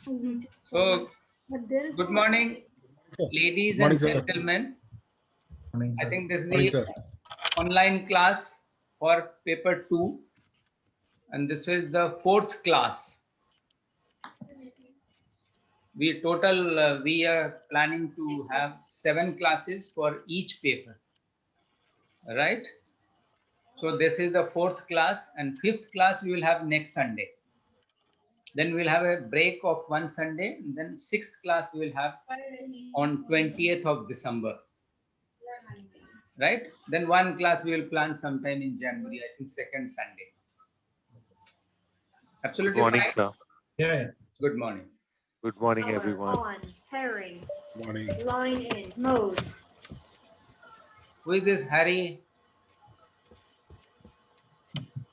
So, good morning, ladies Morning, and sir. gentlemen. Morning, I sir. think this is Morning, the sir. online class for paper 2, and this is the 4th class. We are planning to have 7 classes for each paper, right? So this is the 4th class, and 5th class we will have next Sunday. Then we'll have a break of one Sunday, and then 6th class we will have on 20th of December. Right? Then one class we will plan sometime in January, I think second Sunday. Good Absolutely morning, fine. sir. Yeah. Good morning. Good morning, everyone. On, pairing, Morning. line in, mode. Who is this Harry?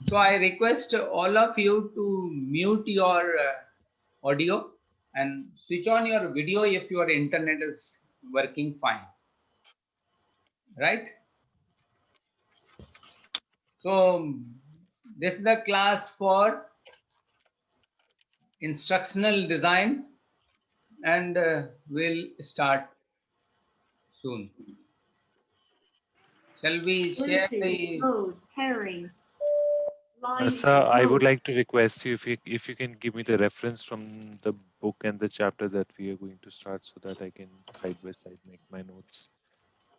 So I request all of you to mute your audio and switch on your video if your internet is working fine. Right? So this is the class for instructional design, and we'll start soon. Shall we share Bluetooth, the... mode, pairing, line Sir, in, I would mode. like to request you if you can give me the reference from the book and the chapter that we are going to start so that I can side by side make my notes.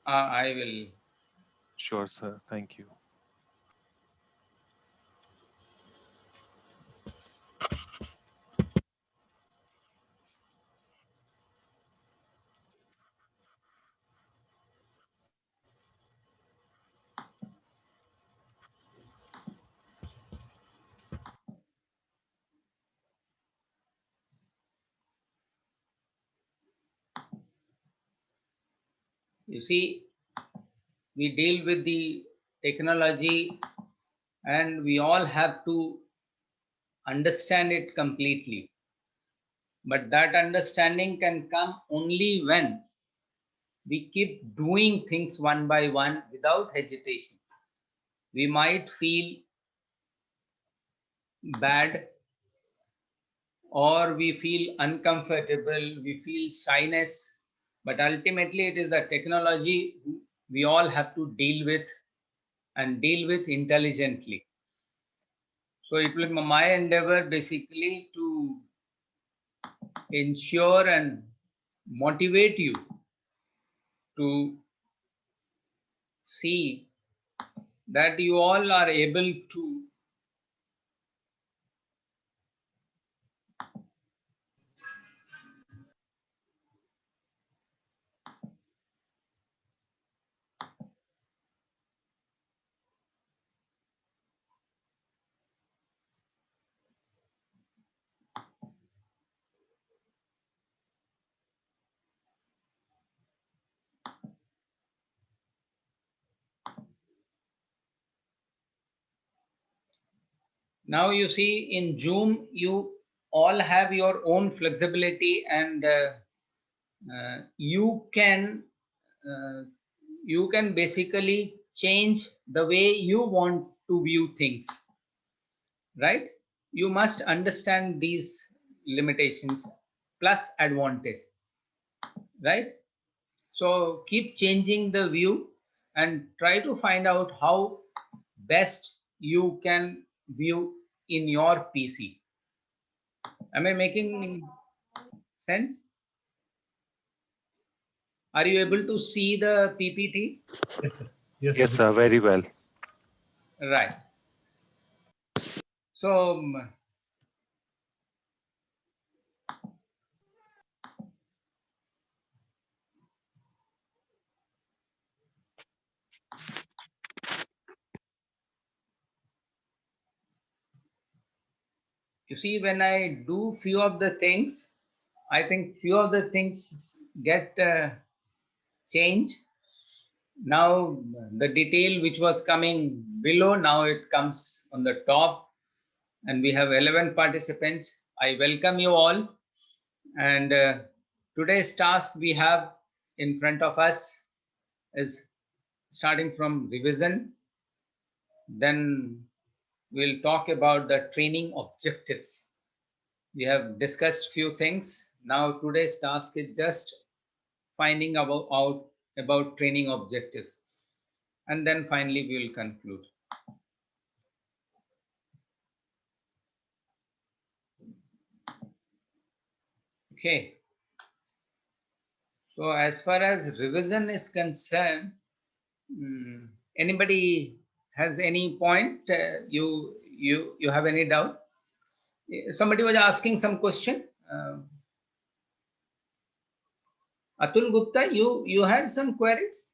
I will. Sure, sir. Thank you. You see, we deal with the technology and we all have to understand it completely. But that understanding can come only when we keep doing things one by one without hesitation. We might feel bad, or we feel uncomfortable, we feel shyness, but ultimately it is the technology we all have to deal with, and deal with intelligently. So it will be my endeavor basically to ensure and motivate you to see that you all are able to now. You see, in Zoom you all have your own flexibility, and you can basically change the way you want to view things, right? You must understand these limitations plus advantage, right? So keep changing the view and try to find out how best you can view in your PC. Am I making sense? Are you able to see the PPT? Yes, sir. Yes, sir. Very well. Right. So you see, when I do few of the things, I think few of the things get changed. Now the detail which was coming below, now it comes on the top, and we have 11 participants. I welcome you all, and today's task we have in front of us is starting from revision. Then we'll talk about the training objectives. We have discussed few things. Now today's task is just finding out about training objectives, and then finally we will conclude. Okay. So as far as revision is concerned, anybody has any point? You have any doubt? Somebody was asking some question. Atul Gupta, you had some queries?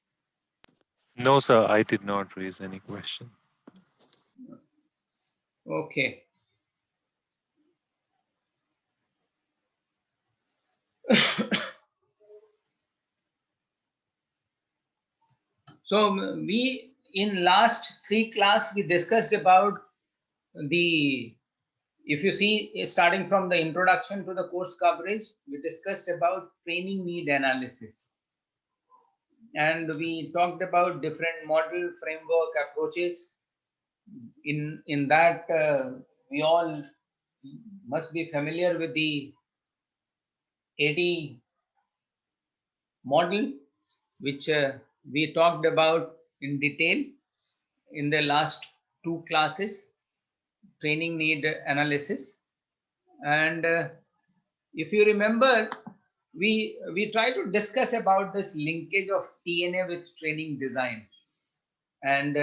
No, sir, I did not raise any question. Okay. So we in last 3 class we discussed about the, if you see starting from the introduction to the course coverage, we discussed about training need analysis, and we talked about different model framework approaches. In that we all must be familiar with the AD model, which we talked about in detail in the last 2 classes, training need analysis. And if you remember, we try to discuss about this linkage of TNA with training design. And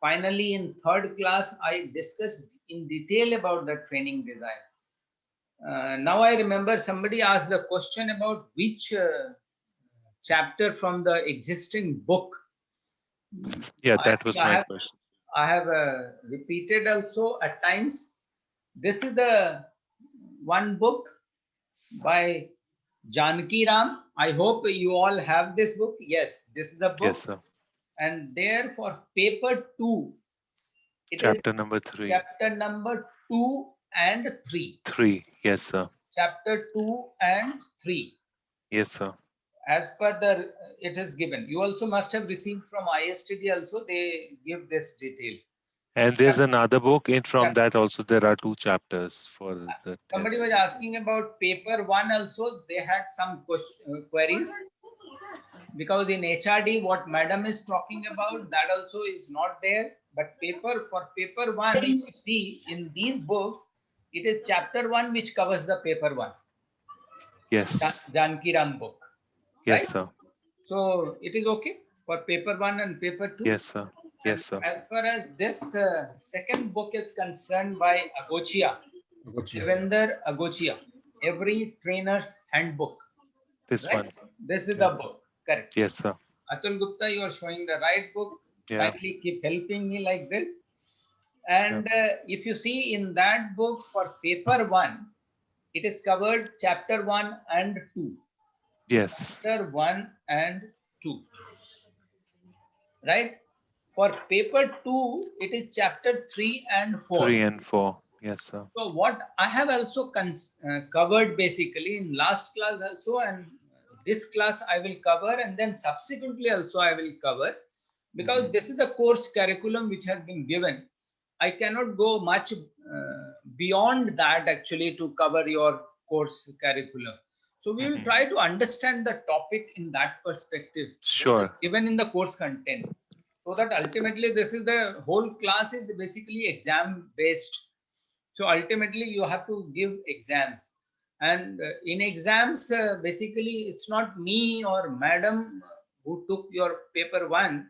finally, in third class, I discussed in detail about the training design. Now I remember somebody asked the question about which chapter from the existing book. Yeah, I that think was my question. I have repeated also at times. This is the one book by Janki Ram. I hope you all have this book. Yes, this is the Yes, book. sir. And there for paper 2, it is Chapter number 3. chapter number 2 and 3. 3. Yes, sir. Chapter 2 and 3. Yes, sir. As per the, it is given. You also must have received from ISTD also, they give this detail. And there's another book. In from Yeah. that also there are 2 chapters for the Somebody test. was asking about paper 1 also, they had some queries. Because in HRD, what madam is talking about, that also is not there. But for paper 1, if you see in these books, it is chapter 1 which covers the paper 1. Yes. Janki Ram book. Yes, Right? sir. So it is okay for paper 1 and paper 2. Yes, sir. Yes, sir. As far as this second book is concerned by Agochia, Devender Agochia, Every Trainer's Handbook. This Right? one. This is Yeah. the book. Correct. Yes, sir. Atul Gupta, you are showing the right book. Yeah. Kindly keep helping me like this. And if you see in that book for paper 1, it is covered chapter 1 and 2. Yes. Chapter 1 and 2. Right? For paper 2, it is chapter 3 and 4. 3 and 4. Yes, sir. So what I have also covered basically in last class also, and this class I will cover, and then subsequently also I will cover, because this is the course curriculum which has been given. I cannot go much beyond that actually to cover your course curriculum. So we will try to understand the topic in that perspective, Sure. even in the course content, so that ultimately this is the whole class is basically exam based. So ultimately you have to give exams, and in exams basically it's not me or madam who took your paper 1.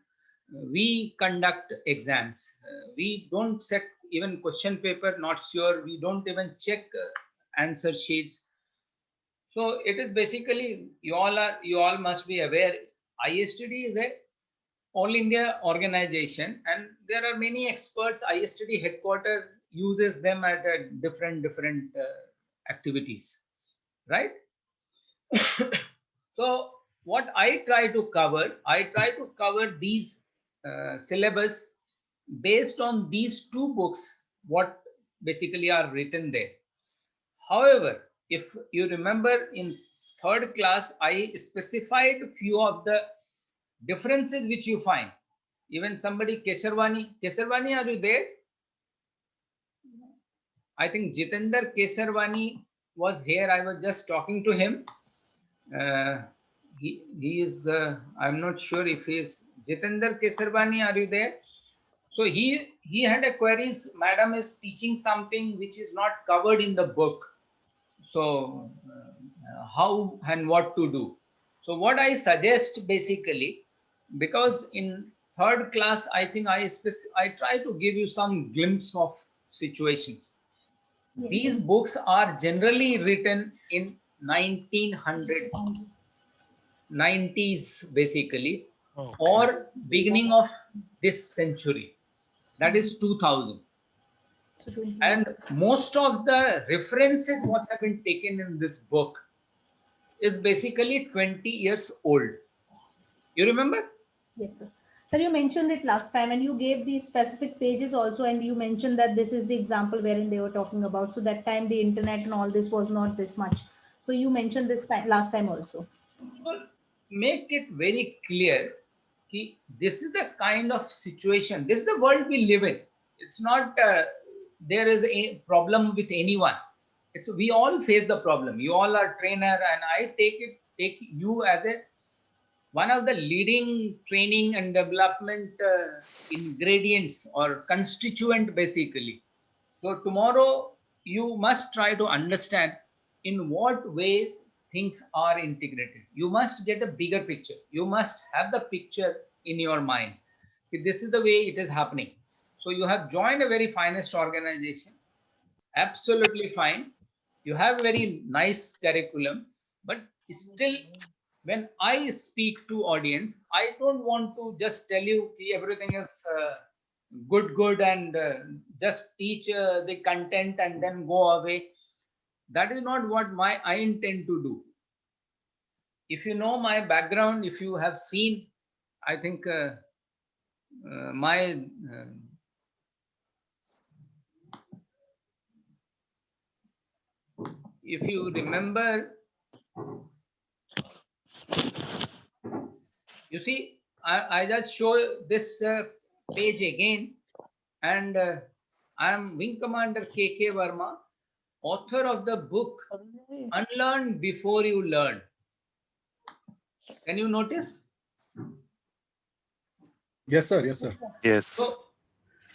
We conduct exams. We don't set even question paper, not sure. We don't even check answer sheets. So it is basically, you all must be aware, ISTD is a all India organization, and there are many experts. ISTD headquarter uses them at different activities, right? So what I try to cover these syllabus based on these 2 books, what basically are written there. However, if you remember in third class, I specified few of the differences which you find. Even somebody, Kesarwani, are you there? I think Jitender Kesarwani was here. I was just talking to him. Uh, he is, I'm not sure if he is Jitendra Kesarbani. Are you there? So he had a queries. Madam is teaching something which is not covered in the book. So how and what to do? So what I suggest basically, because in third class, I think I try to give you some glimpse of situations. These books are generally written in 1900 90s basically, Okay. or beginning of this century, that is 2000. And most of the references what have been taken in this book is basically 20 years old. You remember? Yes, sir. Sir, you mentioned it last time and you gave the specific pages also, and you mentioned that this is the example wherein they were talking about. So that time the internet and all this was not this much. So you mentioned this time last time also. So make it very clear कि this is the kind of situation, this is the world we live in. It's not there is a problem with anyone. It's we all face the problem. You all are trainer, and I take you as a one of the leading training and development ingredients or constituent basically. So tomorrow you must try to understand in what ways things are integrated. You must get a bigger picture. You must have the picture in your mind. This is the way it is happening. So you have joined a very finest organization. Absolutely fine. You have very nice curriculum, but still when I speak to audience, I don't want to just tell you everything is good and just teach the content and then go away. That is not what I intend to do. If you know my background, if you have seen, I think my if you remember, you see, I just show this page again, and I am Wing Commander K.K. Verma, author of the book Unlearn Before You Learn. Can you notice? Yes, sir. Yes, sir. Yes. So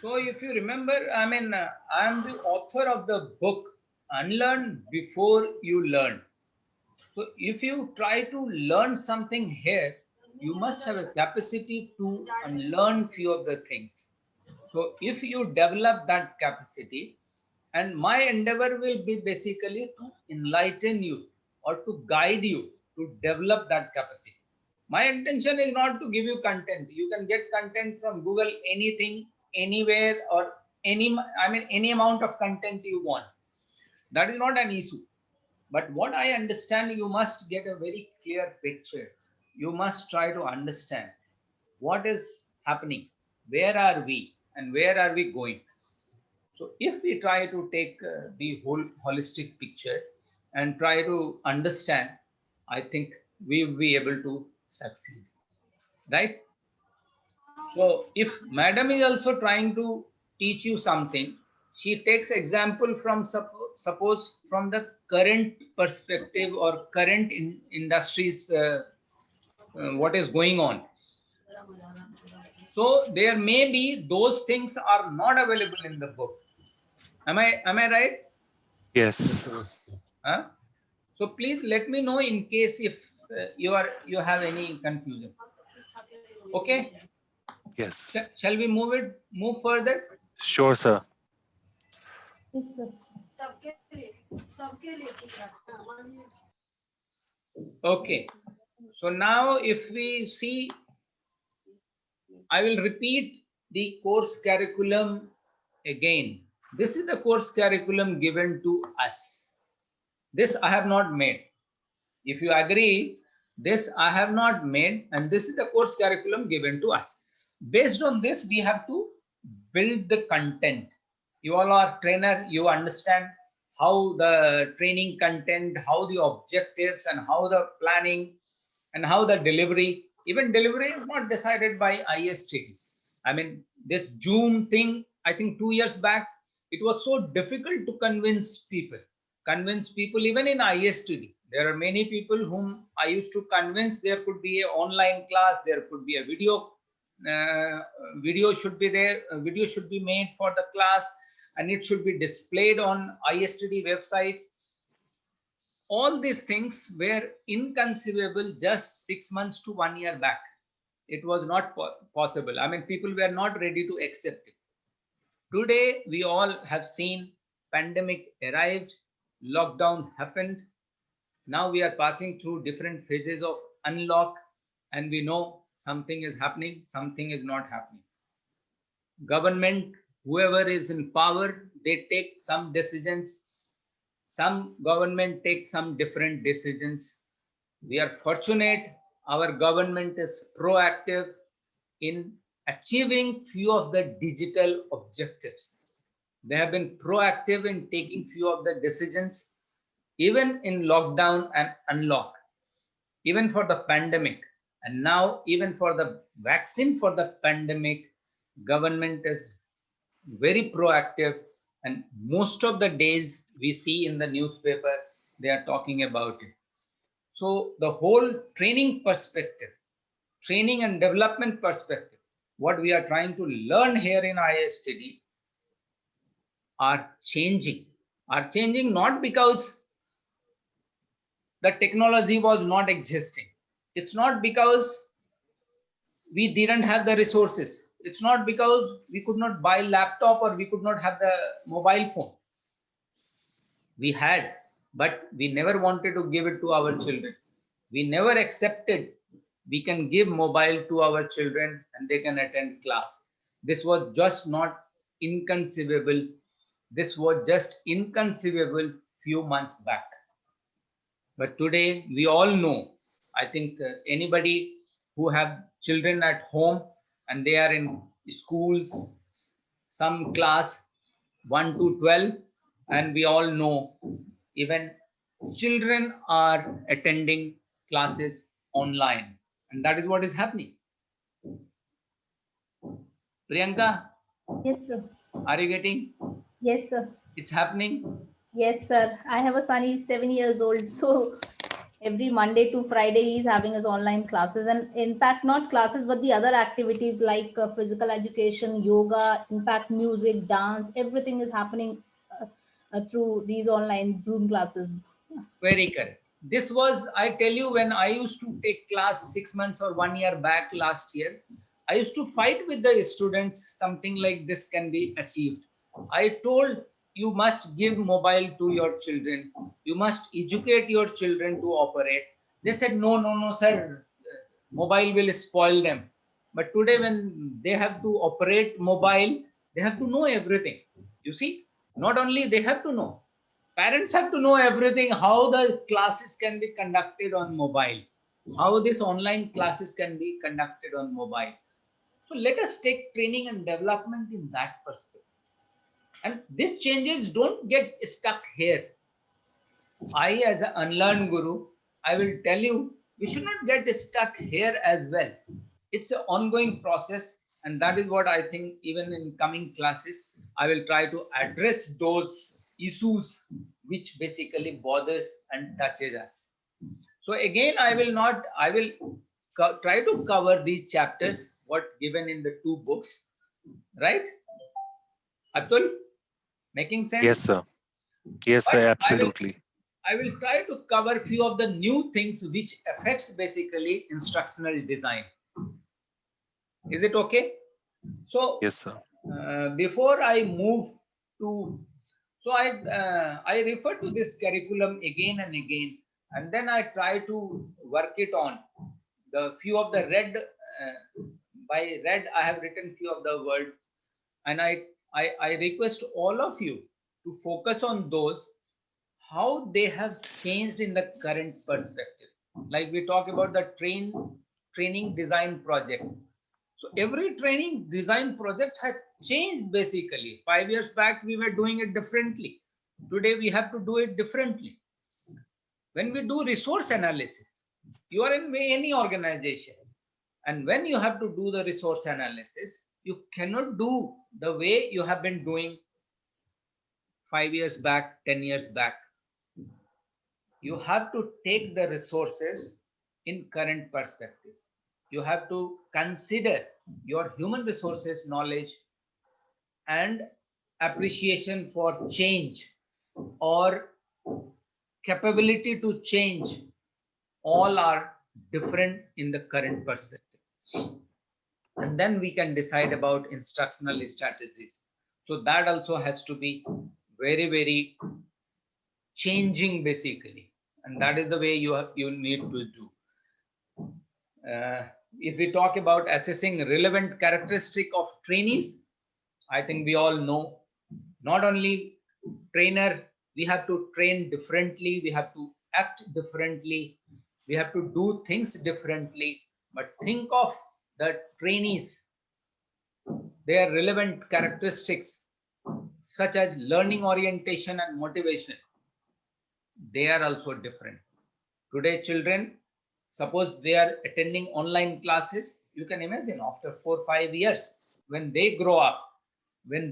if you remember, I mean, I am the author of the book Unlearn Before You Learn. So if you try to learn something here, you must have a capacity to unlearn few of the things. So if you develop that capacity, and my endeavor will be basically to enlighten you or to guide you to develop that capacity. My intention is not to give you content. You can get content from Google, anything, anywhere, or any amount of content you want. That is not an issue. But what I understand, you must get a very clear picture. You must try to understand what is happening, where are we, and where are we going. So if we try to take the whole holistic picture and try to understand, I think we will be able to succeed, right? So if madam is also trying to teach you something, she takes example from suppose from the current perspective or current industries, what is going on. So there may be those things are not available in the book. Am I right? Yes, Yes. sir. Yes, sir. Huh? So please let me know in case if you have any confusion. Okay, Yes. shall we move further? Sure, sir. Yes, sir. Okay, so now if we see, I will repeat the course curriculum again. This is the course curriculum given to us. This I have not made. If you agree, this I have not made, and this is the course curriculum given to us. Based on this, we have to build the content. You all are trainer, you understand how the training content, how the objectives, and how the planning, and how the delivery. Even delivery is not decided by ISTD. I mean, this Zoom thing, I think 2 years back, it was so difficult to convince people. convince people even in ISTD. There are many people whom I used to convince there could be an online class, there could be a uh, video should be there, a video should be made for the class, and it should be displayed on ISTD websites. All these things were inconceivable just 6 months to 1 year back. It was not possible. I mean, people were not ready to accept it. Today, we all have seen pandemic arrived, lockdown happened. Now we are passing through different phases of unlock, and we know something is happening, something is not happening. Government, whoever is in power, they take some decisions. Some government take some different decisions. We are fortunate our government is proactive in achieving few of the digital objectives. They have been proactive in taking few of the decisions, even in lockdown and unlock, even for the pandemic. And now even for the vaccine for the pandemic, government is very proactive. And most of the days we see in the newspaper, they are talking about it. So the whole training perspective, training and development perspective, what we are trying to learn here in ISTD are changing. Are changing not because the technology was not existing. It's not because we didn't have the resources. It's not because we could not buy laptop or we could not have the mobile phone. We had, but we never wanted to give it to our children. We never accepted we can give mobile to our children and they can attend class. This was just not inconceivable. This was just inconceivable few months back. But today we all know, I think anybody who have children at home and they are in schools, some class 1 to 12, and we all know even children are attending classes online. And that is what is happening. Priyanka, Yes, sir. are you getting? Yes, sir. It's happening. Yes, sir. I have a son, he's 7 years old. So every Monday to Friday, he's having his online classes. And in fact, not classes, but the other activities like physical education, yoga, in fact, music, dance, everything is happening through these online Zoom classes. Very correct. This was, I tell you, when I used to take class 6 months or 1 year back last year, I used to fight with the students, something like this can be achieved. I told you must give mobile to your children. You must educate your children to operate. They said, no, no, no, sir. Mobile will spoil them. But today, when they have to operate mobile, they have to know everything. You see, not only they have to know, parents have to know everything, how the classes can be conducted on mobile, how this online classes can be conducted on mobile. So let us take training and development in that perspective. And these changes don't get stuck here. I, as an unlearned guru, I will tell you, we should not get stuck here as well. It's an ongoing process, and that is what I think. Even in coming classes, I will try to address those issues which basically bothers and touches us. So again, I will not. I will try to cover these chapters what given in the two books, right? Atul, making Yes, sense? sir. Yes, But sir. Absolutely. I will try to cover few of the new things which affects basically instructional design. Is it okay? So Yes, sir. before I move to, so I refer to this curriculum again and again, and then I try to work it on the few of the red. By red, I have written few of the words, and I request all of you to focus on those how they have changed in the current perspective. Like we talk about the training design project. So every training design project has changed basically. 5 years back, we were doing it differently. Today, we have to do it differently. When we do resource analysis, you are in any organization. And when you have to do the resource analysis, you cannot do the way you have been doing 5 years back, 10 years back. you have to take the resources in current perspective. You have to consider your human resources knowledge and appreciation for change or capability to change, all are different in the current perspective. And then we can decide about instructional strategies. So that also has to be very, very changing basically. And that is the way you need to do. If we talk about assessing relevant characteristic of trainees, I think we all know, not only trainer, we have to train differently, we have to act differently, we have to do things differently. But think of the trainees, their relevant characteristics such as learning orientation and motivation, they are also different. Today, children, suppose they are attending online classes, you can imagine after 4 or 5 years, when they grow up, with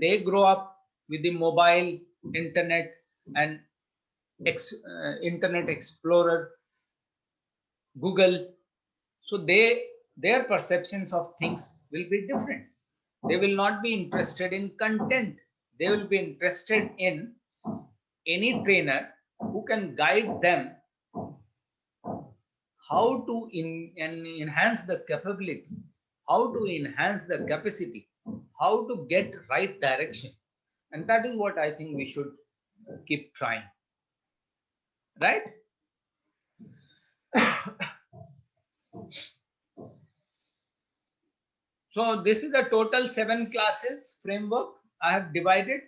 the mobile, internet, and Internet Explorer, Google, so their perceptions of things will be different. They will not be interested in content. They will be interested in any trainer who can guide them how to enhance the capability, how to enhance the capacity, how to get right direction. And that is what I think we should keep trying. Right? So this is the total 7 classes framework I have divided.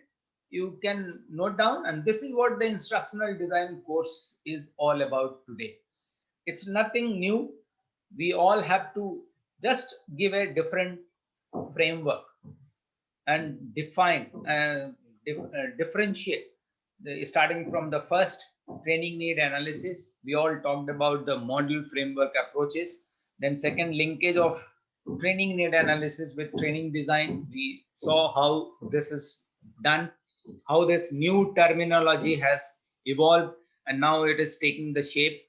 You can note down, and this is what the instructional design course is all about today. It's nothing new. We all have to just give a different framework and define, differentiate. Starting from the first training need analysis, we all talked about the module framework approaches. Then second, linkage of training need analysis with training design. We saw how this is done, how this new terminology has evolved, and now it is taking the shape.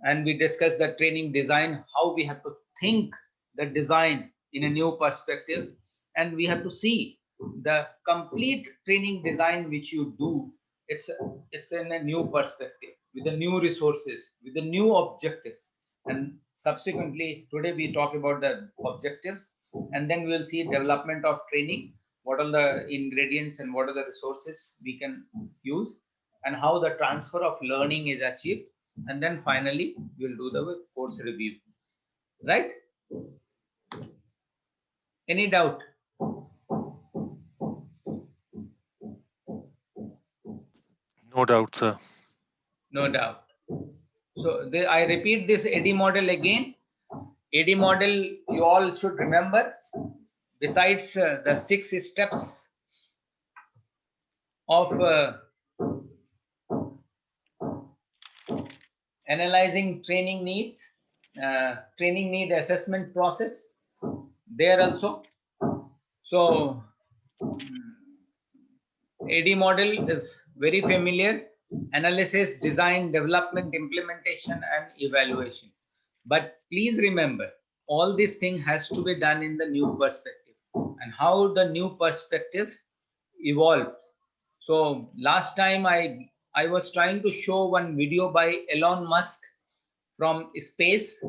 And we discussed the training design, how we have to think the design in a new perspective, and we have to see the complete training design which you do, it's in a new perspective, with the new resources, with the new objectives. And subsequently today we talk about the objectives, and then we'll see development of training, what are the ingredients and what are the resources we can use, and how the transfer of learning is achieved. And then finally we'll do the course review. Right? Any doubt? No doubt, sir. No doubt. So I repeat this AD model again. AD model, you all should remember, besides the 6 steps of analyzing training needs, training need assessment process, there also. So AD model is very familiar: analysis, design, development, implementation, and evaluation. But please remember, all this thing has to be done in the new perspective, and how the new perspective evolves. So last time I was trying to show one video by Elon Musk from space.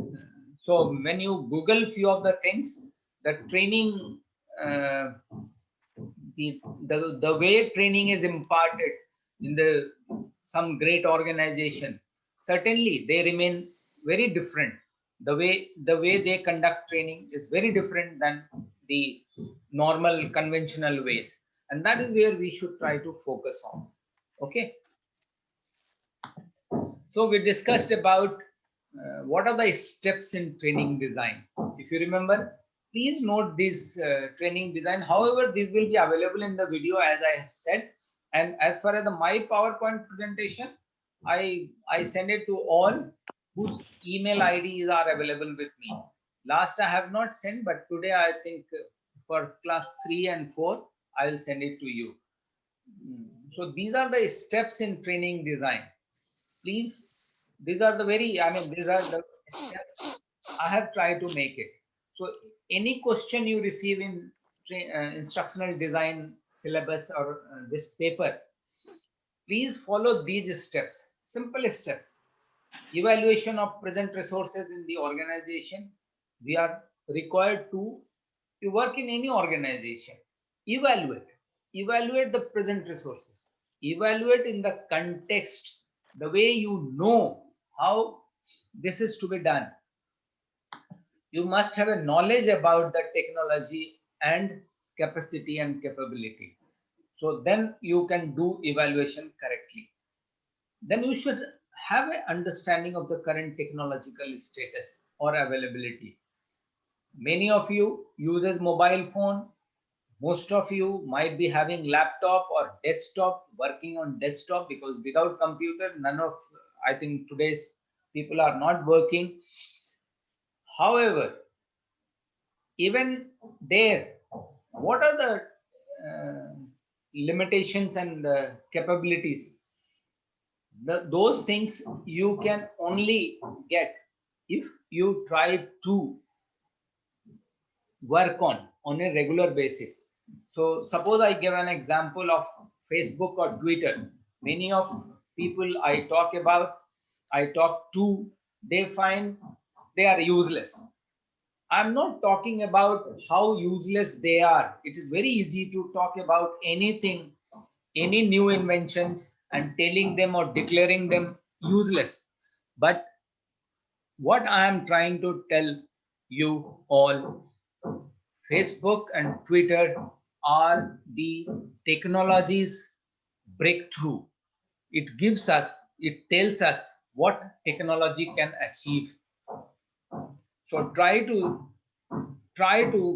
So when you Google few of the things, the training, uh, the way training is imparted in the some great organization, certainly they remain very different. The way they conduct training is very different than the normal conventional ways, and that is where we should try to focus on. Okay. So we discussed about what are the steps in training design. If you remember, please note this training design. However, this will be available in the video as I have said. And as far as my PowerPoint presentation, I send it to all whose email IDs are available with me. Last I have not sent, but today I think for class 3 and 4, I will send it to you. So these are the steps in training design. Please These are the very, I mean, these are the steps I have tried to make it. So any question you receive in instructional design syllabus or this paper, please follow these steps, simple steps. Evaluation of present resources in the organization. We are required to, you work in any organization, evaluate, evaluate the present resources, evaluate in the context, the way you know how this is to be done. You must have a knowledge about the technology and capacity and capability. So then you can do evaluation correctly. Then you should have an understanding of the current technological status or availability. Many of you uses mobile phone. Most of you might be having laptop or desktop, working on desktop, because without computer, none of, I think today's people are not working. However, even there, what are the limitations and capabilities? Those things you can only get if you try to work on a regular basis. So suppose I give an example of Facebook or Twitter. Many of people I talk to, they find they are useless. I'm not talking about how useless they are. It is very easy to talk about anything, any new inventions, and telling them or declaring them useless. But what I am trying to tell you all, Facebook and Twitter are the technology's breakthrough. It gives us, it tells us what technology can achieve. So try to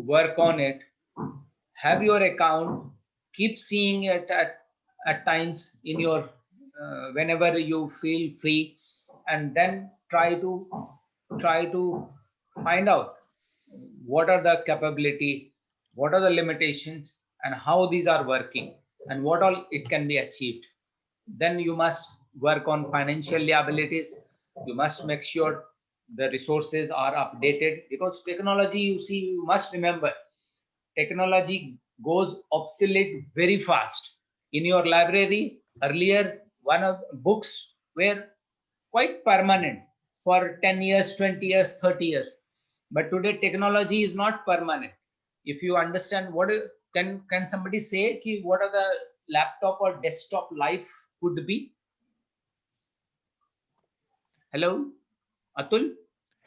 work on it. Have your account, keep seeing it at times in your whenever you feel free, and then try to find out what are the capability, what are the limitations, and how these are working, and what all it can be achieved. Then you must work on financial liabilities. You must make sure the resources are updated, because technology, you see, you must remember, technology goes obsolete very fast. In your library, earlier, one of the books were quite permanent for 10 years, 20 years, 30 years. But today, technology is not permanent. If you understand can somebody say what are the laptop or desktop life could be? Hello, Atul?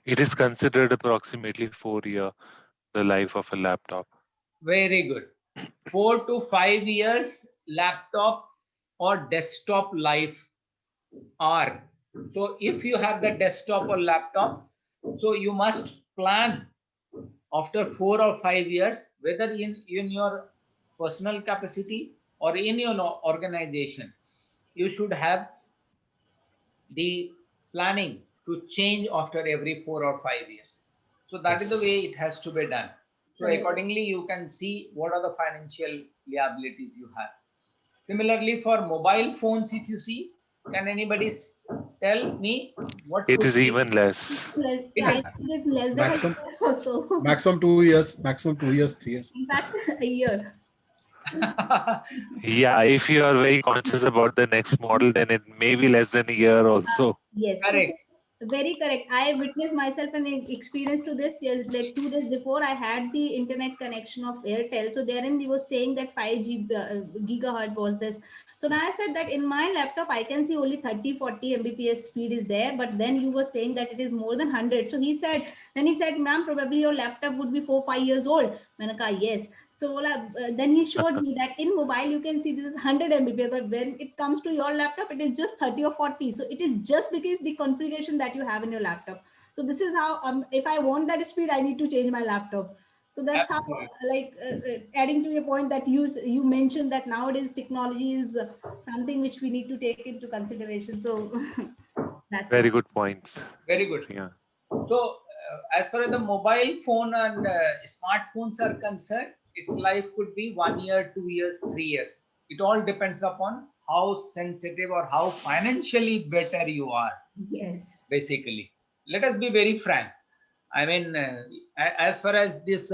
It is considered approximately 4 year the life of a laptop. Very good. 4 to 5 years laptop or desktop life are. So if you have the desktop or laptop, so you must plan after 4 or 5 years, whether in your personal capacity or in your organization, you should have the planning to change after every 4 or 5 years. So that is the Yes. way it has to be done. So Correct. accordingly, you can see what are the financial liabilities you have. Similarly, for mobile phones, if you see, can anybody tell me what It could is be? even less. Is Yeah, I it? think it's less than a Maximum year or so. maximum 2 years, maximum 2 years, 3 years. In fact, a year. Yeah, if you are very conscious about the next model, then it may be less than a year also. Yes, so Correct. very correct. I witnessed myself an experience to this. Yes, like 2 days before, I had the internet connection of Airtel. So therein, he was saying that 5G gigahertz was this. So now I said that in my laptop, I can see only 30, 40 Mbps speed is there. But then you were saying that it is more than 100. So he said, ma'am, probably your laptop would be 4, 5 years old. Manaka, yes. So then he showed me that in mobile you can see this is 100 Mbps, but when it comes to your laptop, it is just 30 or 40. So it is just because the configuration that you have in your laptop. So this is how if I want that speed, I need to change my laptop. So that's how, Absolutely. like, adding to your point that you mentioned that nowadays technology is something which we need to take into consideration. So that's Very how. good points. Very good. Yeah. So, as far as the mobile phone and smartphones are concerned, its life could be 1 year, 2 years, 3 years. It all depends upon how sensitive or how financially better you are. Yes. Basically, let us be very frank. I mean, as far as this,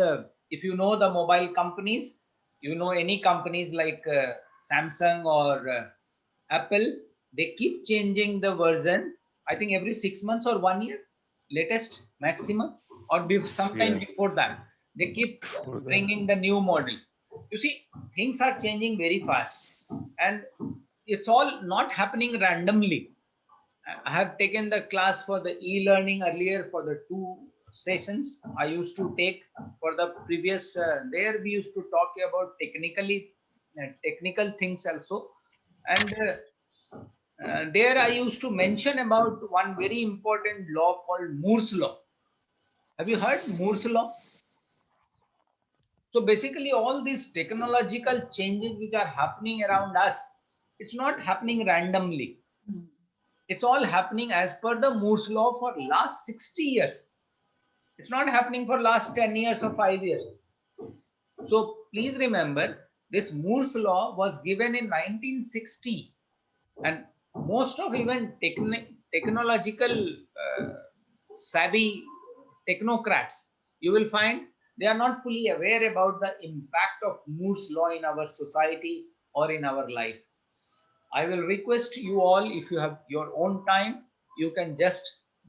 if you know the mobile companies, you know any companies like Samsung or Apple, they keep changing the version. I think every 6 months or 1 year, latest maximum, or sometime Yeah. before that, they keep Before that. bringing the new model. You see, things are changing very fast, and it's all not happening randomly. I have taken the class for the e-learning earlier for the 2 sessions I used to take for the previous. There we used to talk about technical things also, and there I used to mention about one very important law called Moore's law. Have you heard Moore's law? So basically, all these technological changes which are happening around us, it's not happening randomly. It's all happening as per the Moore's law for last 60 years. It's not happening for last 10 years or 5 years. So please remember, this Moore's law was given in 1960, and most of even technological savvy technocrats, you will find they are not fully aware about the impact of Moore's law in our society or in our life. I will request you all, if you have your own time, you can just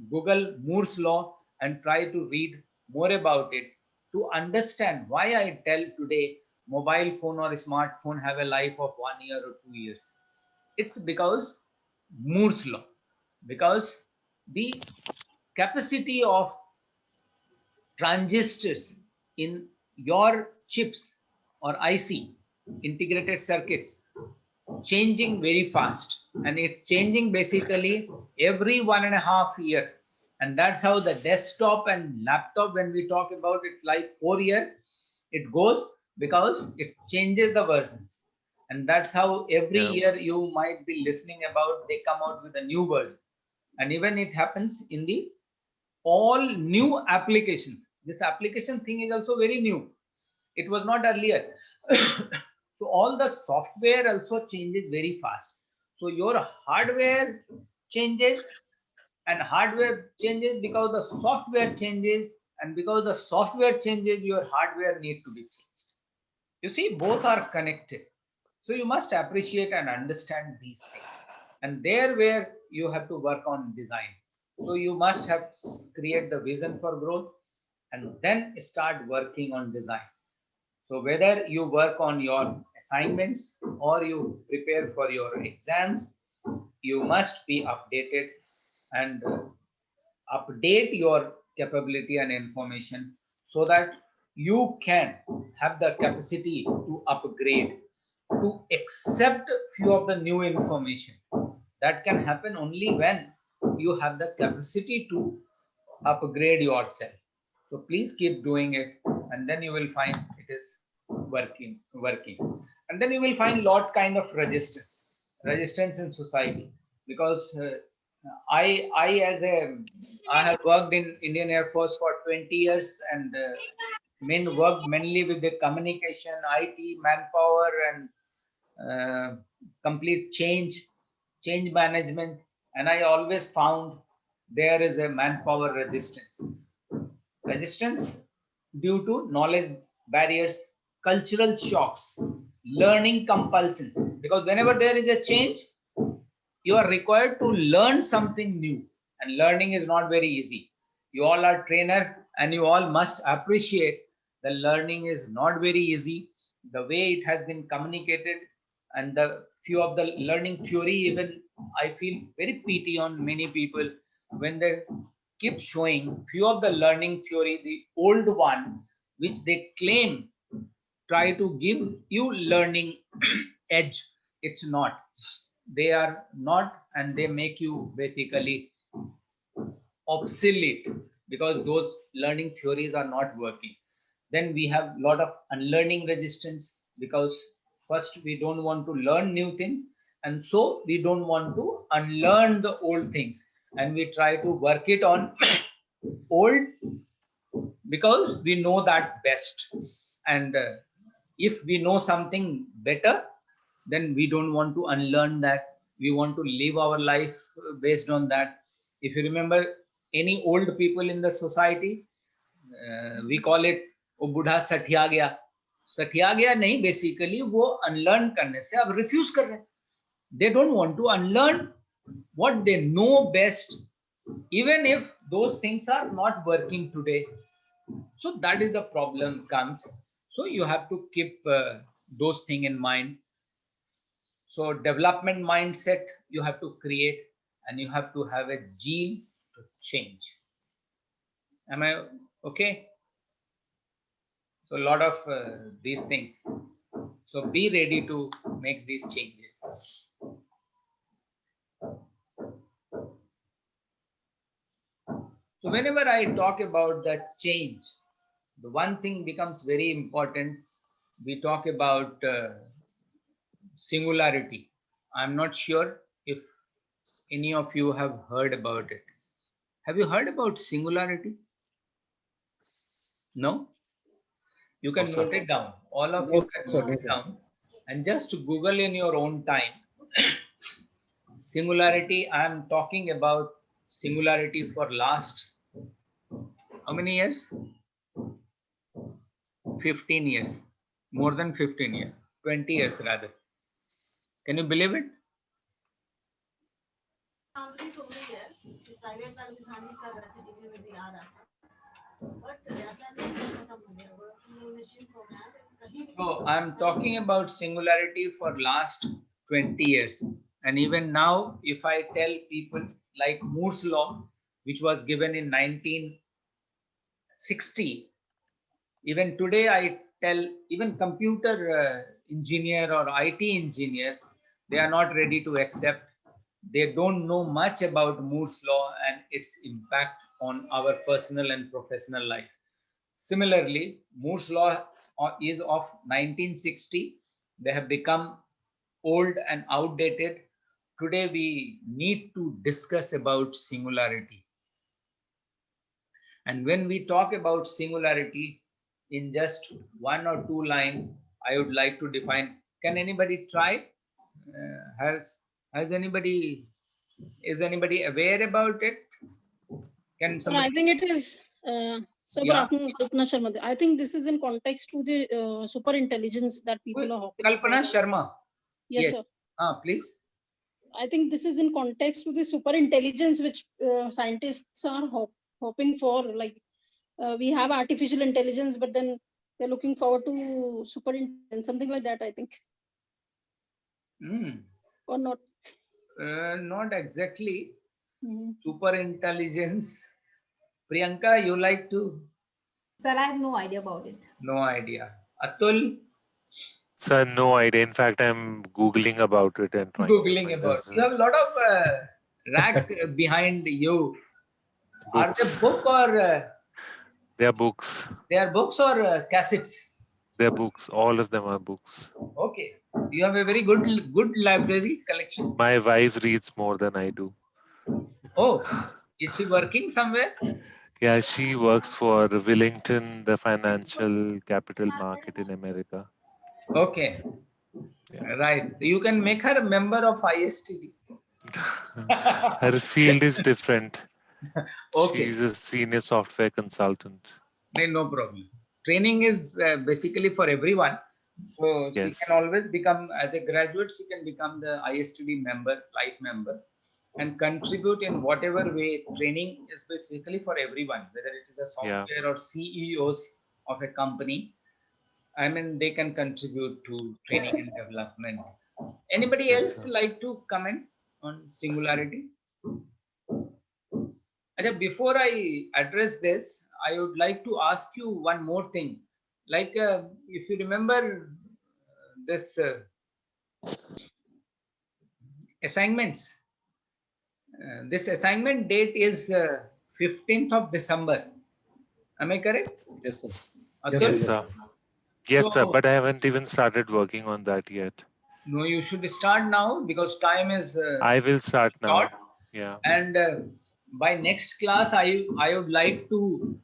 Google Moore's law and try to read more about it to understand why I tell today mobile phone or smartphone have a life of 1 year or 2 years. It's because Moore's law, because the capacity of transistors in your chips or IC, integrated circuits, changing very fast, and it's changing basically every 1.5 year. And that's how the desktop and laptop, when we talk about it's like 4 year it goes, because it changes the versions. And that's how every Yeah. year you might be listening about they come out with a new version. And even it happens in the all new applications. This application thing is also very new, it was not earlier. So all the software also changes very fast. So your hardware changes, and hardware changes because the software changes, and because the software changes, your hardware need to be changed. You see, both are connected. So you must appreciate and understand these things. And there where you have to work on design. So you must have create the vision for growth and then start working on design. So whether you work on your assignments or you prepare for your exams, you must be updated and update your capability and information so that you can have the capacity to upgrade, to accept few of the new information. That can happen only when you have the capacity to upgrade yourself. So please keep doing it, and then you will find it is working. And then you will find lot kind of resistance in society, because I have worked in Indian Air Force for 20 years, and worked mainly with the communication, IT, manpower, and complete change management. And I always found there is a manpower resistance due to knowledge barriers, cultural shocks, learning compulsions. Because whenever there is a change, you are required to learn something new, and learning is not very easy. You all are trainer, and you all must appreciate the learning is not very easy. The way it has been communicated, and the few of the learning theory, even I feel very pity on many people when they keep showing few of the learning theory, the old one, which they claim try to give you learning edge. It's not. They are not, and they make you basically obsolete, because those learning theories are not working. Then we have a lot of unlearning resistance, because first we don't want to learn new things, and so we don't want to unlearn the old things, and we try to work it on old, because we know that best. And if we know something better, then we don't want to unlearn that. We want to live our life based on that. If you remember any old people in the society, we call it वो बूढ़ा सठिया गया. सठिया गया नहीं, basically वो unlearn करने से अब रिफ्यूज कर रहे हैं. They don't want to unlearn what they know best, even if those things are not working today. So that is the problem comes. So you have to keep those things in mind. So development mindset you have to create, and you have to have a gene to change. Am I okay? So a lot of these things. So be ready to make these changes. So whenever I talk about the change, the one thing becomes very important. We talk about singularity. I'm not sure if any of you have heard about it. Have you heard about singularity? No? You No, can sir. note it down. All of you No, can sir, note no, it sir. down and just Google in your own time. Singularity, I am talking about singularity for last how many years? 15 years. More than 15 years. 20 years rather. Can you believe it? So I'm talking about singularity for last 20 years. And even now, if I tell people like Moore's law, which was given in 1960, even today I tell even computer engineer or IT engineer, they are not ready to accept. They don't know much about Moore's law and its impact on our personal and professional life. Similarly, Moore's law is of 1960. They have become old and outdated. Today we need to discuss about singularity. And when we talk about singularity, in just one or two lines, I would like to define. Can anybody try? Has anybody, is anybody aware about it? Can Sir, I somebody? think it is. Sir, good Yeah. afternoon, Kalpana Sharma. I think this is in context to the super intelligence that people are hoping Kalpana for. Sharma. Yes, sir. Please. I think this is in context to the super intelligence which scientists are hoping for. Like we have artificial intelligence, but then they're looking forward to super intelligence, something like that. I think, or not. Not exactly. Mhm. Super intelligence. Priyanka, you like to? Sir, I have no idea about it. No idea. Atul, Sir, no idea. In fact, I'm Googling about it and trying to Googling find about. this. You have a lot of rack behind you. Are they Books. book or They are books. they are books or cassettes? They're books. All of them are books. Okay. You have a very good library collection. My wife reads more than I do. Oh, is she working somewhere? Yeah, she works for Willington, the financial capital market in America. Okay. Yeah. Right. So you can make her a member of ISTD. Her field is different. Okay. She's a senior software consultant. No problem. Training is basically for everyone. So she Yes. can always become, as a graduate, she can become the ISTD member, life member, and contribute in whatever way. Training is basically for everyone, whether it is a Yeah. software or CEOs of a company. I mean, they can contribute to training and development. Anybody Yes, else sir. like to comment on singularity? Before I address this, I would like to ask you one more thing. Like, if you remember this assignments, this assignment date is 15th of December. Am I correct? Yes, sir. Atul? Yes, Yes, sir. sir. Yes, sir. So, But I haven't even started working on that yet. no, you should start now because time is I will start short. now. Yeah. And by next class, I would like to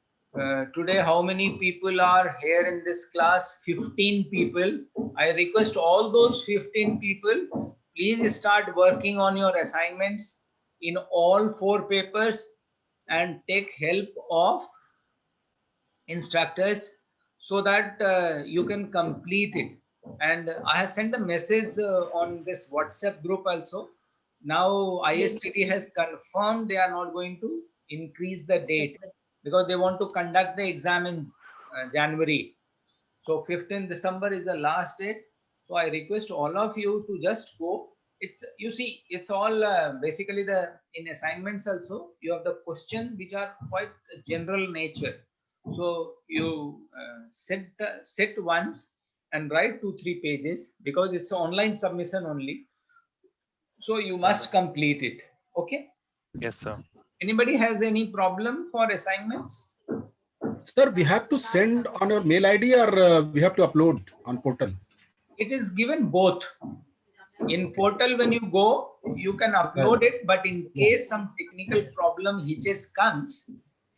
Today, how many people are here in this class? 15 people. I request all those 15 people, please start working on your assignments in all 4 papers and take help of instructors so that you can complete it. And I have sent the message on this WhatsApp group also. Now ISTD has confirmed they are not going to increase the date because they want to conduct the exam in January. So 15th December is the last date. So I request all of you to just go. It's, you see, it's all basically the in assignments also you have the question which are quite general nature. So you sit once and write 2-3 pages because it's online submission only. So you must complete it. Okay. Yes, sir. Anybody has any problem for assignments? Sir, we have to send on your mail ID or we have to upload on portal? It is given both. In portal, when you go, you can upload it, but in case some technical problem hitches comes,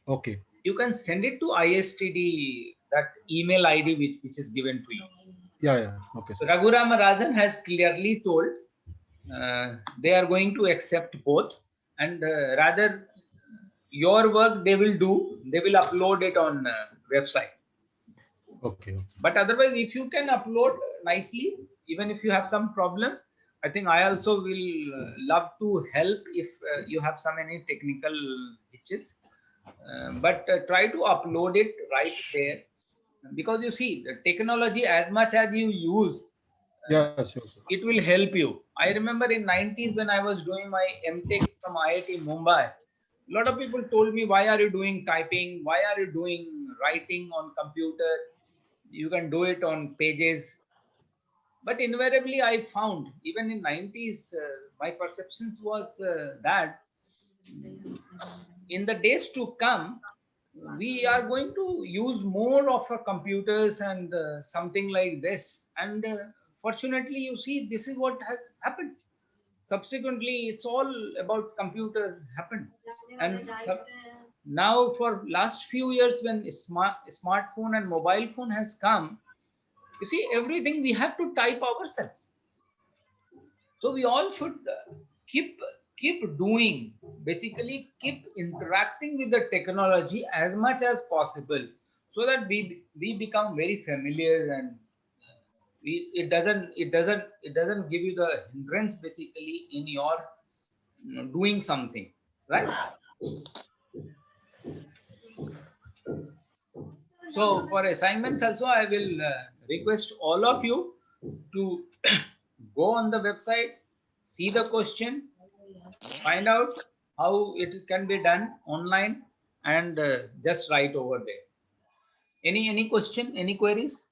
Okay. you can send it to ISTD, that email ID which is given to you. Yeah. Okay, So sir. Raghuram Rajan has clearly told they are going to accept both, and rather your work they will do, they will upload it on website. Okay. But otherwise, if you can upload nicely, even if you have some problem, I think I also will love to help if you have some any technical hitches. But try to upload it right there, because you see the technology as much as you use, Yes, sure, sir. it will help you. I remember in 90s when I was doing my MTech from IIT Mumbai, a lot of people told me, why are you doing typing? Why are you doing writing on computer? You can do it on pages. But invariably I found even in 90s, my perceptions was that in the days to come, we are going to use more of our computers and something like this. And fortunately, you see, this is what has happened. Subsequently, it's all about computer happened. And now for last few years, when smartphone and mobile phone has come, you see, everything we have to type ourselves. So we all should keep doing, basically keep interacting with the technology as much as possible, so that we become very familiar, and it doesn't give you the hindrance basically in your doing something, right? So for assignments also, I will request all of you to go on the website, see the question, find out how it can be done online, and just write over there. Any question, any queries?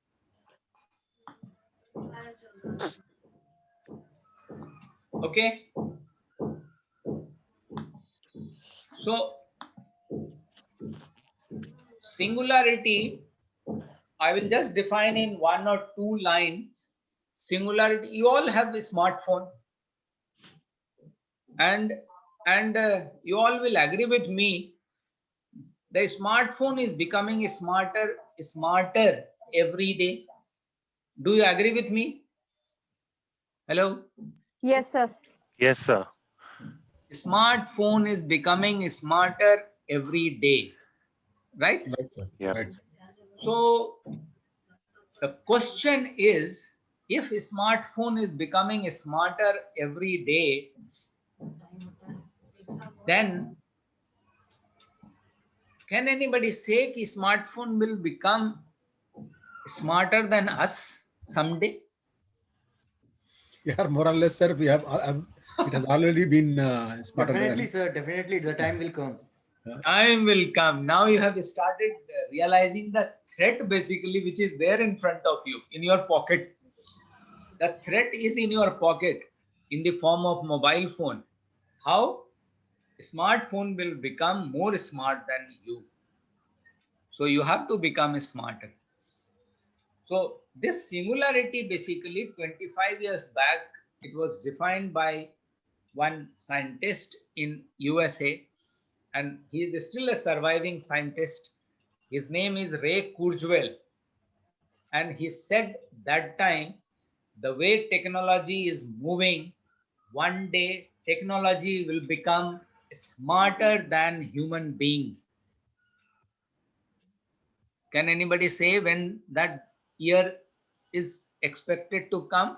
Okay. So singularity, I will just define in 1 or 2 lines. Singularity, you all have a smartphone, and you all will agree with me, the smartphone is becoming smarter every day. Do you agree with me? Hello? Yes, sir. Yes, sir. Smartphone is becoming smarter every day, right? Right, sir. Yeah. Right, sir. So the question is, if smartphone is becoming smarter every day, then can anybody say that smartphone will become smarter than us someday? Yeah, more or less, sir. We have. It has already been smarter Definitely, than. sir. Definitely, the time will come. Time will come. Now you have started realizing the threat basically which is there in front of you, in your pocket. The threat is in your pocket in the form of mobile phone. How? Smartphone will become more smart than you. So you have to become smarter. So this singularity basically 25 years back, it was defined by one scientist in USA, and he is still a surviving scientist. His name is Ray Kurzweil. And he said that time, the way technology is moving, one day technology will become smarter than human being. Can anybody say when that year is expected to come?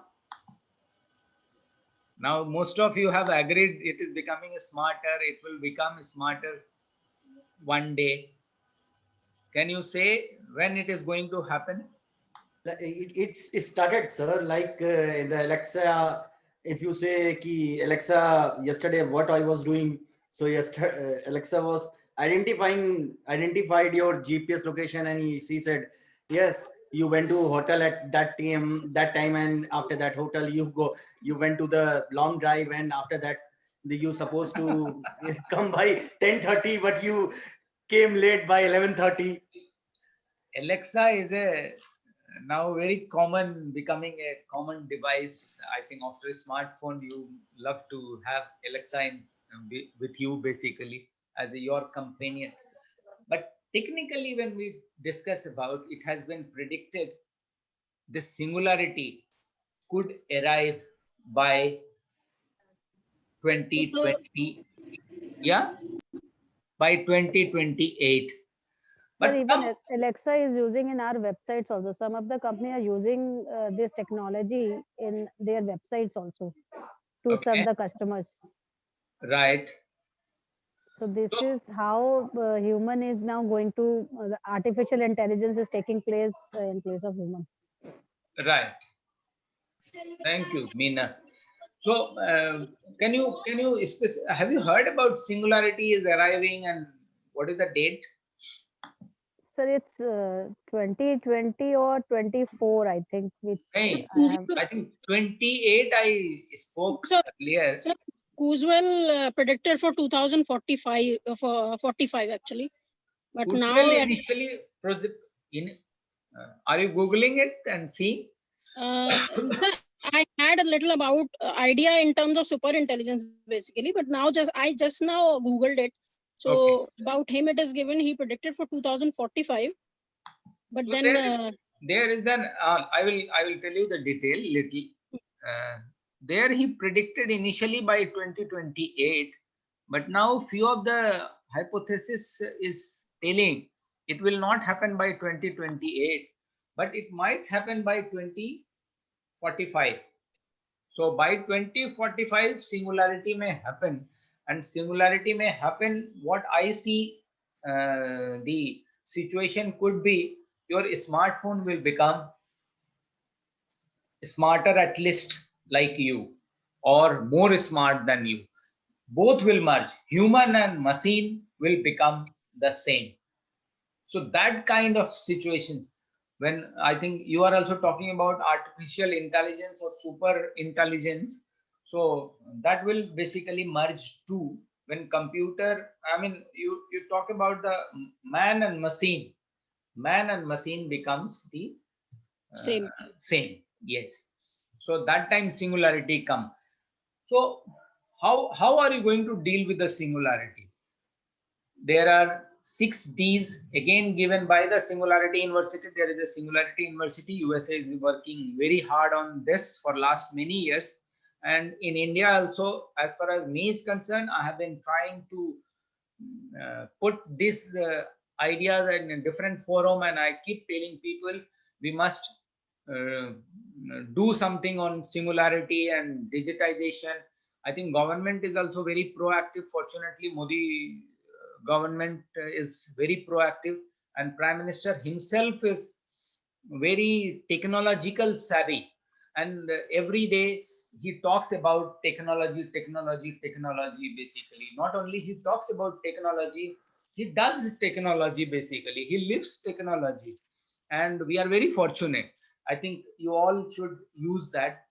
Now, most of you have agreed it is becoming smarter, it will become smarter one day. Can you say when it is going to happen? It started, sir, like in the Alexa. If you say ki Alexa, yesterday what I was doing, so yesterday Alexa was identified your GPS location, and she said, yes, you went to hotel at that time, and after that hotel you went to the long drive, and after that you supposed to come by 10:30, but you came late by 11:30. Alexa is a now very common, becoming a common device. I think after a smartphone, you love to have Alexa with you basically as your companion. But technically, when we discuss about it, has been predicted this singularity could arrive by So 2020, yeah, by 2028. Sir, But even Alexa is using in our websites also. Some of the company are using this technology in their websites also to serve okay, the customers. right. So this So, is how human is now going to, the artificial intelligence is taking place in place of human. right. Thank you, Meena. So, have you heard about singularity is arriving and what is the date? Sir, it's 2020 or 24, I think, which Hey, I have. I think 28 I spoke so earlier. so Kurzweil predicted for 2045 for 45 actually, but Kurzweil now initially project in. Are you googling it and seeing? so I had a little about idea in terms of super intelligence basically, but now I just now googled it. Okay. So about him, it is given he predicted for 2045, but So then there is an I will tell you the detail little. Uh, there he predicted initially by 2028, but now few of the hypothesis is telling it will not happen by 2028, but it might happen by 2045. So by 2045 singularity may happen, and singularity may happen. What I see, the situation could be your smartphone will become smarter at least like you or more smart than you. Both will merge. Human and machine will become the same. So that kind of situations, when I think you are also talking about artificial intelligence or super intelligence, so that will basically merge too. When computer, I mean, you talk about the man and machine becomes the same. same. Yes. So that time singularity come. So how are you going to deal with the singularity? There are 6 Ds again given by the Singularity University. There is a Singularity University. USA is working very hard on this for last many years. And in India also, as far as me is concerned, I have been trying to put these ideas in a different forum, and I keep telling people we must uh, do something on singularity and digitization. I think government is also very proactive. Fortunately, Modi government is very proactive, and Prime Minister himself is very technological savvy, and every day he talks about technology basically. Not only he talks about technology, he does technology basically. He lives technology, and we are very fortunate. I think you all should use that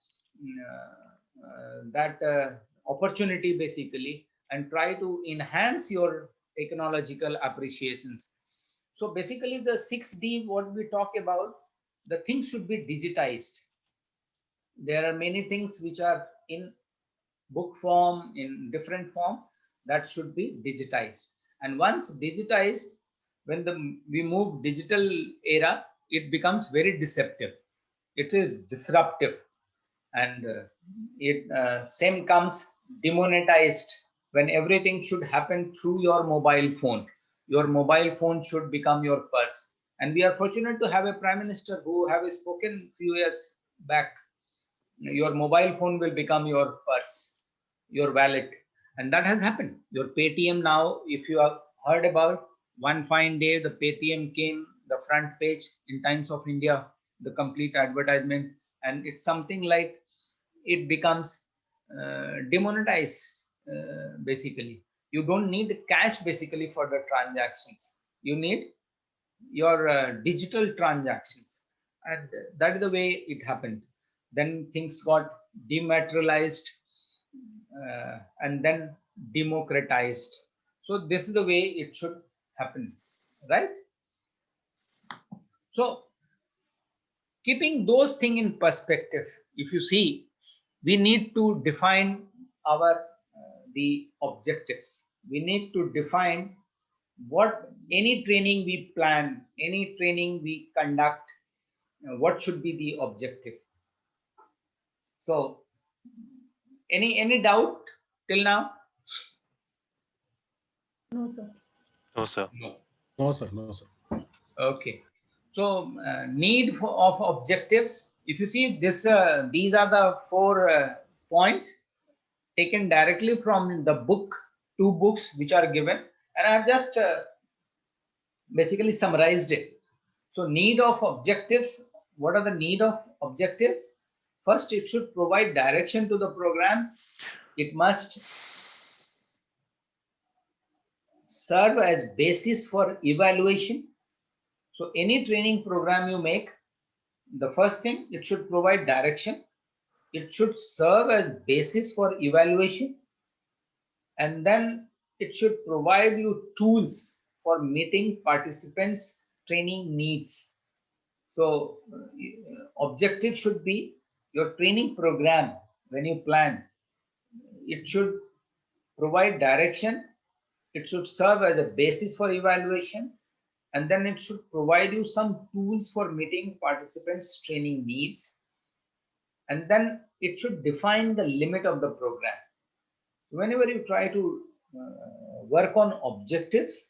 opportunity basically and try to enhance your technological appreciations. So basically, the 6D, what we talk about, the things should be digitized. There are many things which are in book form, in different form, that should be digitized. And once digitized, when we move digital era, it becomes very deceptive. It is disruptive, and it same comes demonetized when everything should happen through your mobile phone. Your mobile phone should become your purse. And we are fortunate to have a prime minister who have spoken few years back. Your mobile phone will become your purse, your wallet, and that has happened. Your Paytm now, if you have heard about, one fine day the Paytm came the front page in Times of India, the complete advertisement, and it's something like it becomes demonetized. Basically, you don't need cash basically for the transactions. You need your digital transactions, and that is the way it happened. Then things got dematerialized, and then democratized. So this is the way it should happen, right? So keeping those things in perspective, if you see, we need to define our the objectives. We need to define what any training we plan, any training we conduct, what should be the objective. So any doubt till now? No, sir. No, sir. No. No, sir. No, sir. Okay. So need for of objectives. If you see this, these are the 4 points taken directly from the book, 2 books which are given, and I have just basically summarized it. So need of objectives. What are the need of objectives? First, it should provide direction to the program. It must serve as basis for evaluation. So any training program you make, the first thing, it should provide direction. It should serve as basis for evaluation, and then it should provide you tools for meeting participants' training needs. So objective should be your training program. When you plan, it should provide direction, it should serve as a basis for evaluation, and then it should provide you some tools for meeting participants' training needs, and then it should define the limit of the program. Whenever you try to work on objectives,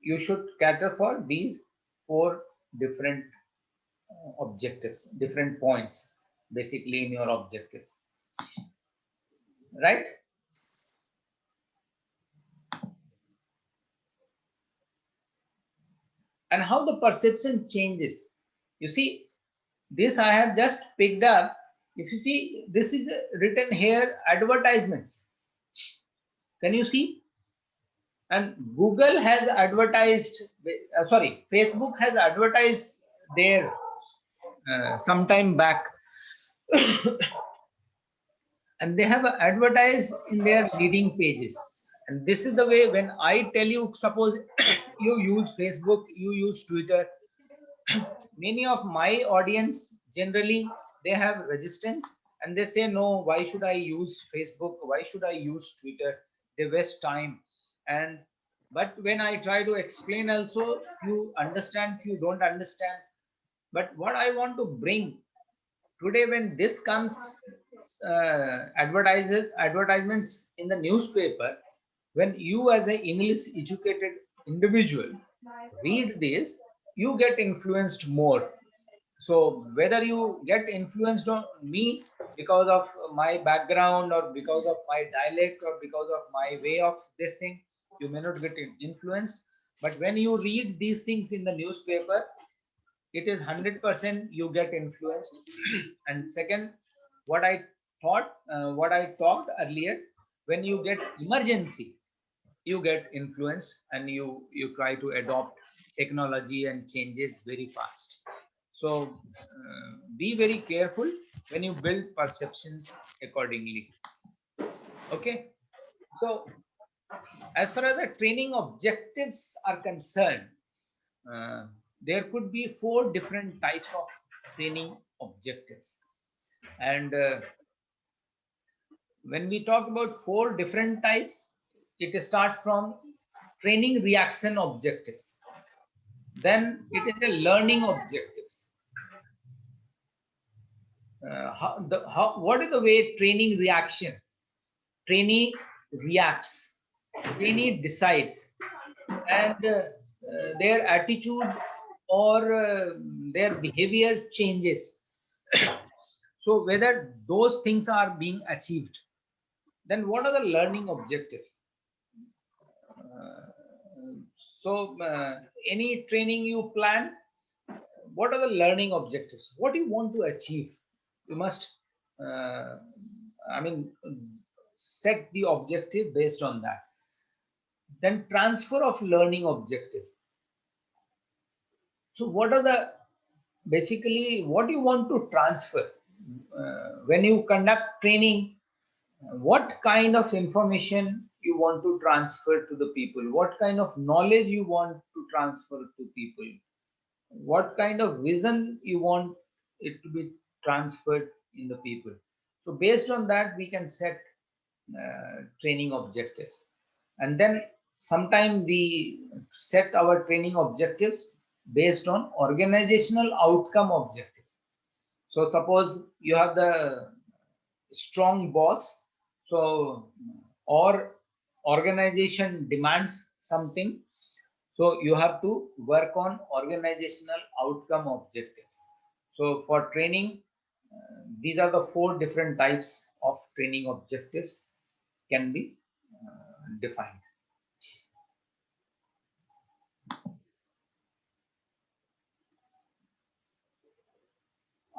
you should cater for these 4 different objectives, different points basically in your objectives, right? And how the perception changes. You see, this I have just picked up. If you see, this is written here, advertisements. Can you see? And Google has advertised, sorry, Facebook has advertised there sometime back. And they have advertised in their leading pages. And this is the way, when I tell you, suppose you use Facebook, you use Twitter, many of my audience generally they have resistance, and they say, no, why should I use Facebook, why should I use Twitter, they waste time. And but when I try to explain also, you understand, you don't understand. But what I want to bring today, when this comes, advertisements in the newspaper, when you as an English educated individual read this, you get influenced more. So whether you get influenced on me because of my background, or because of my dialect, or because of my way of this thing, you may not get influenced. But when you read these things in the newspaper, it is 100% you get influenced. And second, what I what I talked earlier, when you get emergency, you get influenced, and you try to adopt technology and changes very fast. So be very careful when you build perceptions accordingly. Okay. So as far as the training objectives are concerned, uh, there could be 4 different types of training objectives. And when we talk about 4 different types, it starts from training reaction objectives. Then it is a learning objectives. What is the way training reaction? Trainee reacts, trainee decides, and their attitude or their behavior changes. So whether those things are being achieved, then what are the learning objectives? Any training you plan, what are the learning objectives? What do you want to achieve? You must, set the objective based on that. Then transfer of learning objective. So what are the, basically, what do you want to transfer? When you conduct training, what kind of information you want to transfer to the people? What kind of knowledge you want to transfer to people? What kind of vision you want it to be transferred in the people? So based on that, we can set training objectives. And then sometime we set our training objectives based on organizational outcome objectives. So suppose you have the strong boss, so or organization demands something, so you have to work on organizational outcome objectives. So for training, these are the 4 different types of training objectives can be defined.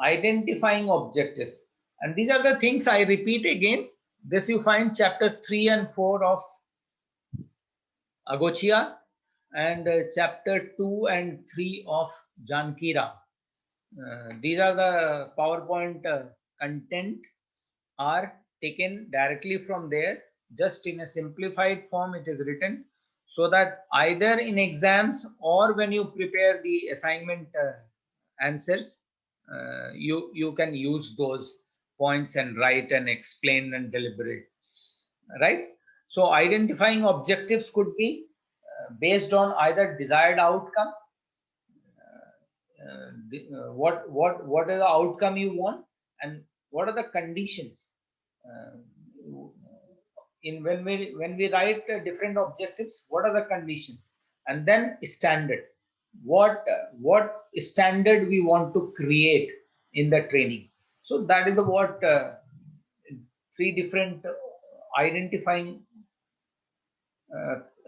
Identifying objectives, and these are the things I repeat again. This you find chapter 3 and 4 of Agochia, and chapter 2 and 3 of Jankira. These are the PowerPoint content are taken directly from there, just in a simplified form it is written, so that either in exams or when you prepare the assignment answers, you can use those points and write and explain and deliberate, right? So identifying objectives could be based on either desired outcome, what is the outcome you want, and what are the conditions. When we write different objectives, what are the conditions, and then standard. What standard we want to create in the training. So that is the what 3 different identifying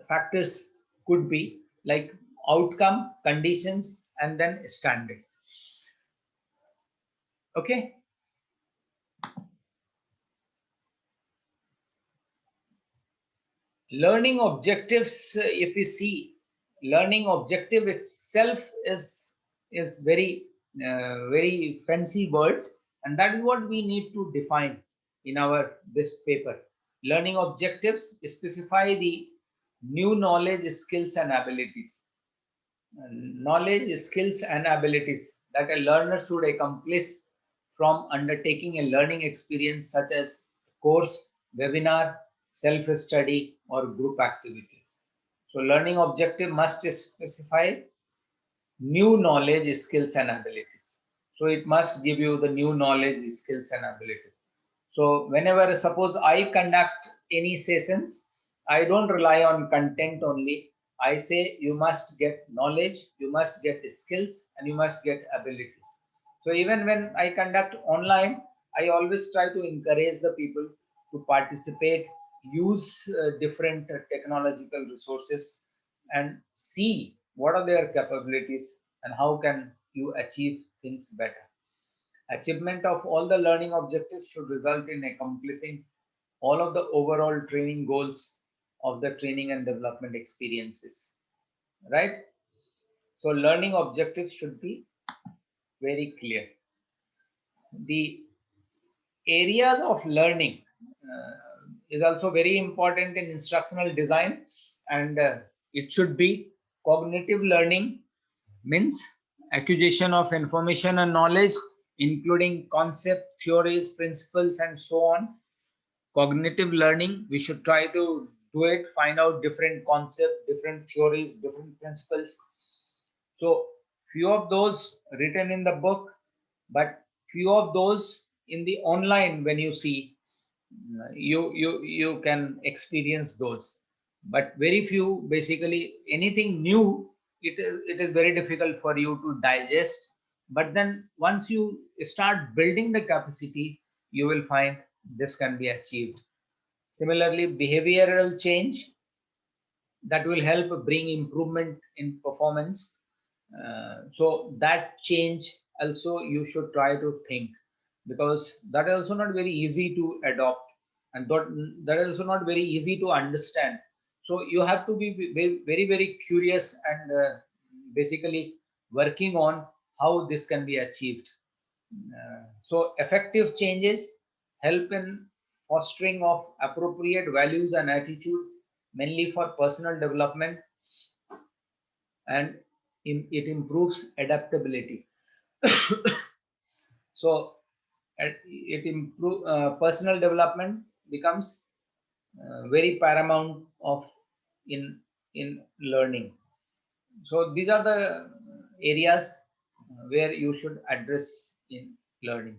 factors could be, like outcome, conditions, and then standard. Okay. Learning objectives, if you see, learning objective itself is very very fancy words, and that is what we need to define in our this paper. Learning objectives specify the new knowledge, skills, and abilities. Knowledge, skills, and abilities that a learner should accomplish from undertaking a learning experience such as course, webinar, self-study, or group activity. So learning objective must specify new knowledge, skills, and abilities. So it must give you the new knowledge, skills, and abilities. So whenever, suppose I conduct any sessions, I don't rely on content only. I say you must get knowledge, you must get skills, and you must get abilities. So even when I conduct online, I always try to encourage the people to participate, use different technological resources, and see what are their capabilities and how can you achieve things better. Achievement of all the learning objectives should result in accomplishing all of the overall training goals of the training and development experiences, right? So learning objectives should be very clear. The areas of learning is also very important in instructional design, and it should be cognitive learning, means acquisition of information and knowledge, including concept, theories, principles, and so on. Cognitive learning, we should try to do it, find out different concepts, different theories, different principles. So few of those written in the book, but few of those in the online when you see, you can experience those, but very few. Basically anything new, it is very difficult for you to digest, but then once you start building the capacity, you will find this can be achieved. Similarly, behavioral change, that will help bring improvement in performance. So that change also you should try to think, because that is also not very easy to adopt, and that is also not very easy to understand. So you have to be very, very curious and basically working on how this can be achieved. So effective changes help in fostering of appropriate values and attitude, mainly for personal development, and it improves adaptability. So it improve personal development becomes very paramount of in learning. So these are the areas where you should address in learning.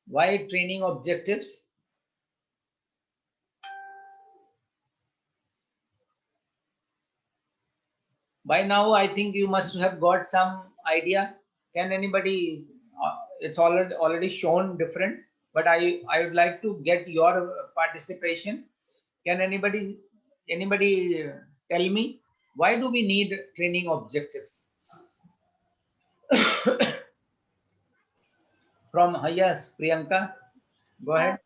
Why training objectives? By now, I think you must have got some idea. Can anybody? It's already shown different, but I would like to get your participation. Can anybody tell me why do we need training objectives? From yes, Priyanka, go ahead.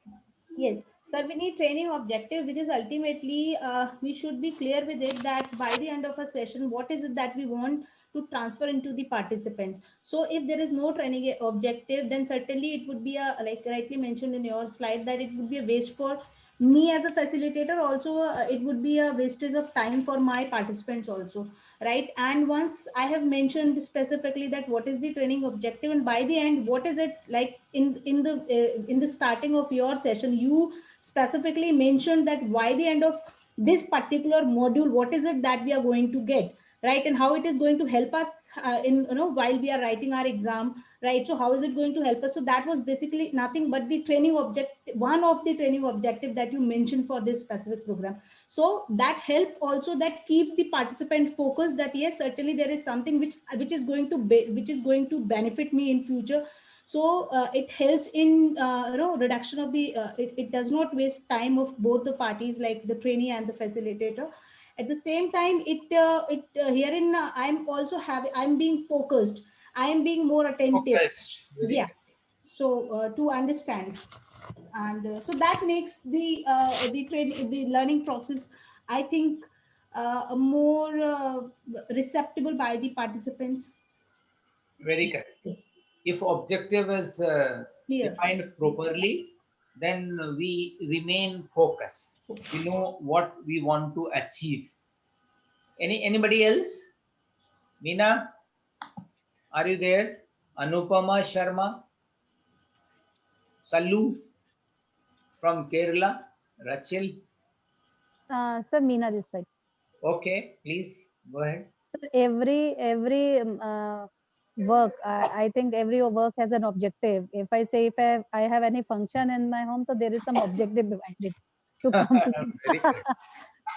Yes, sir, we need training objective, which is ultimately we should be clear with it that by the end of a session, what is it that we want to transfer into the participants. So if there is no training objective, then certainly it would be a, like rightly mentioned in your slide, that it would be a waste for me as a facilitator. Also, it would be a wastage of time for my participants also, right? And once I have mentioned specifically that what is the training objective, and by the end, what is it, like in the starting of your session, you specifically mentioned that by the end of this particular module, what is it that we are going to get, right? And how it is going to help us in, while we are writing our exam, right? So how is it going to help us? So that was basically nothing but the training object, one of the training objective that you mentioned for this specific program. So that help also, that keeps the participant focused, that yes, certainly there is something which is going to which is going to benefit me in future. So it helps in reduction of the it does not waste time of both the parties, like the trainee and the facilitator. At the same time, herein I'm also having, I'm being focused, I am being more attentive. Focused. Very Yeah. good. So to understand, and so that makes the training, the learning process, I think more receptible by the participants. Very correct. If objective is Clear. defined properly, then we remain focused. We know what we want to achieve. Anybody else? Meena, are you there? Anupama Sharma, Sallu from Kerala, Rachel. Sir, Meena this side. Okay, please go ahead. Sir, every work, I think every work has an objective. If I say if I have any function in my home, so there is some objective behind it to complete. Very good.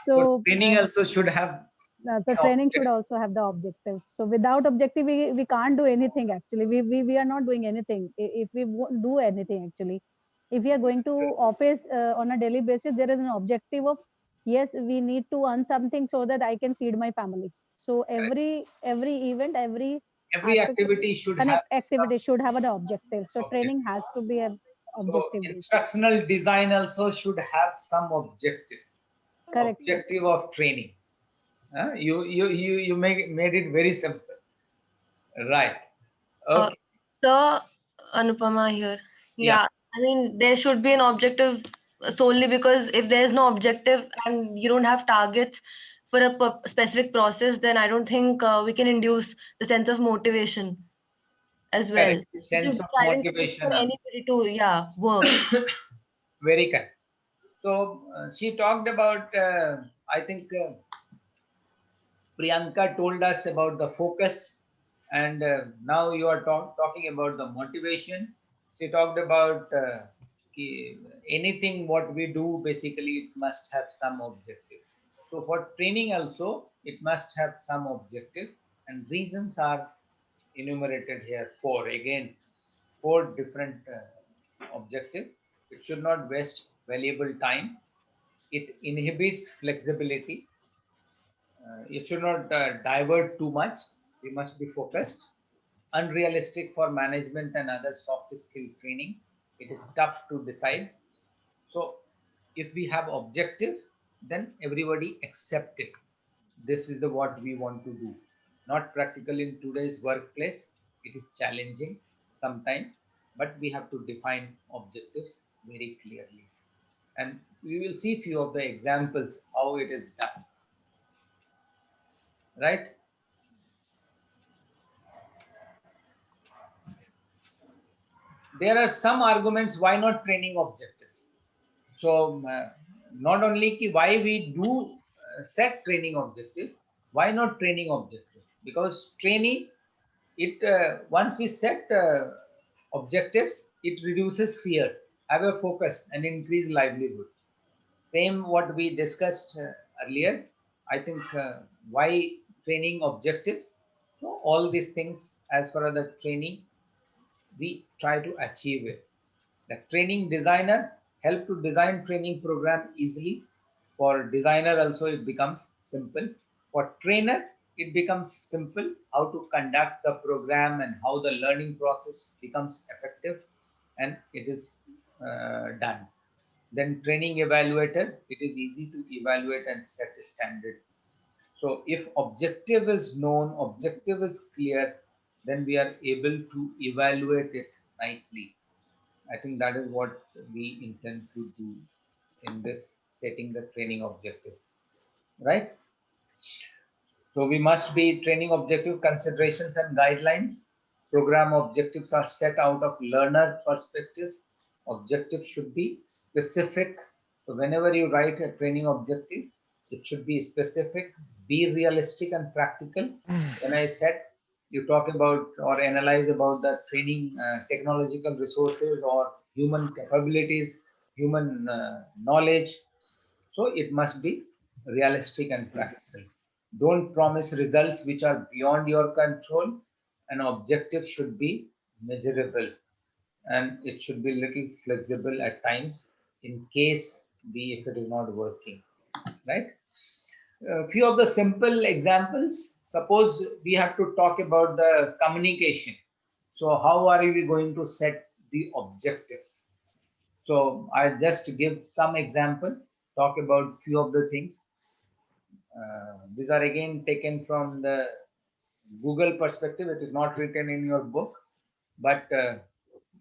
So So training also should have the an training should objective. also have the objective. So without objective, we can't do anything actually. We are not doing anything if we won't do anything actually. If we are going to office on a daily basis, there is an objective of, yes, we need to earn something so that I can feed my family. So every event, every Every aspect of activity should an have some activity should have an objective. So training objective. has to be an So objective based. instructional design also should have some objective. Correct, sir. Objective of training. You made it very simple. Right. Okay. So, Anupama here. Yeah. Yeah, I mean, there should be an objective solely because if there is no objective and you don't have targets for a specific process, then I don't think we can induce the sense of motivation. as well. Correct. Sense Gives of driving force motivation. for anybody to, yeah, work. Very correct. So she talked about, I think Priyanka told us about the focus, and now you are talking about the motivation. She talked about anything what we do, basically, it must have some objective. So for training also, it must have some objective, and reasons are enumerated here. Four different objective. It should not waste valuable time. It inhibits flexibility. It should not divert too much. We must be focused. Unrealistic for management and other soft skill training. It is tough to decide. So if we have objective, then everybody accept it. This is the what we want to do. Not practical in today's workplace. It is challenging sometimes, but we have to define objectives very clearly. And we will see few of the examples how it is done. Right? There are some arguments why not training objectives. So not only why we do set training objective, why not training objective? Because training, it once we set objectives, it reduces fear, have a focus, and increase livelihood. Same what we discussed earlier. I think why training objectives. So all these things, as far as the training, we try to achieve it. The training designer help to design training program easily. For designer also it becomes simple. For trainer it becomes simple how to conduct the program and how the learning process becomes effective, and it is done. Then training evaluator, it is easy to evaluate and set a standard. So if objective is known, objective is clear, then we are able to evaluate it nicely. I think that is what we intend to do in this setting the training objective, right? So we must be training objective considerations and guidelines. Program objectives are set out of learner perspective. Objective should be specific. So whenever you write a training objective, it should be specific, be realistic and practical. When I said you talk about or analyze about the training technological resources or human capabilities, human knowledge, so it must be realistic and practical. Don't promise results which are beyond your control. An objective should be measurable, and it should be little flexible at times in case if it is not working, right? A few of the simple examples. Suppose we have to talk about the communication. So how are we going to set the objectives? So I just give some example, talk about few of the things. These are again taken from the Google perspective. It is not written in your book, but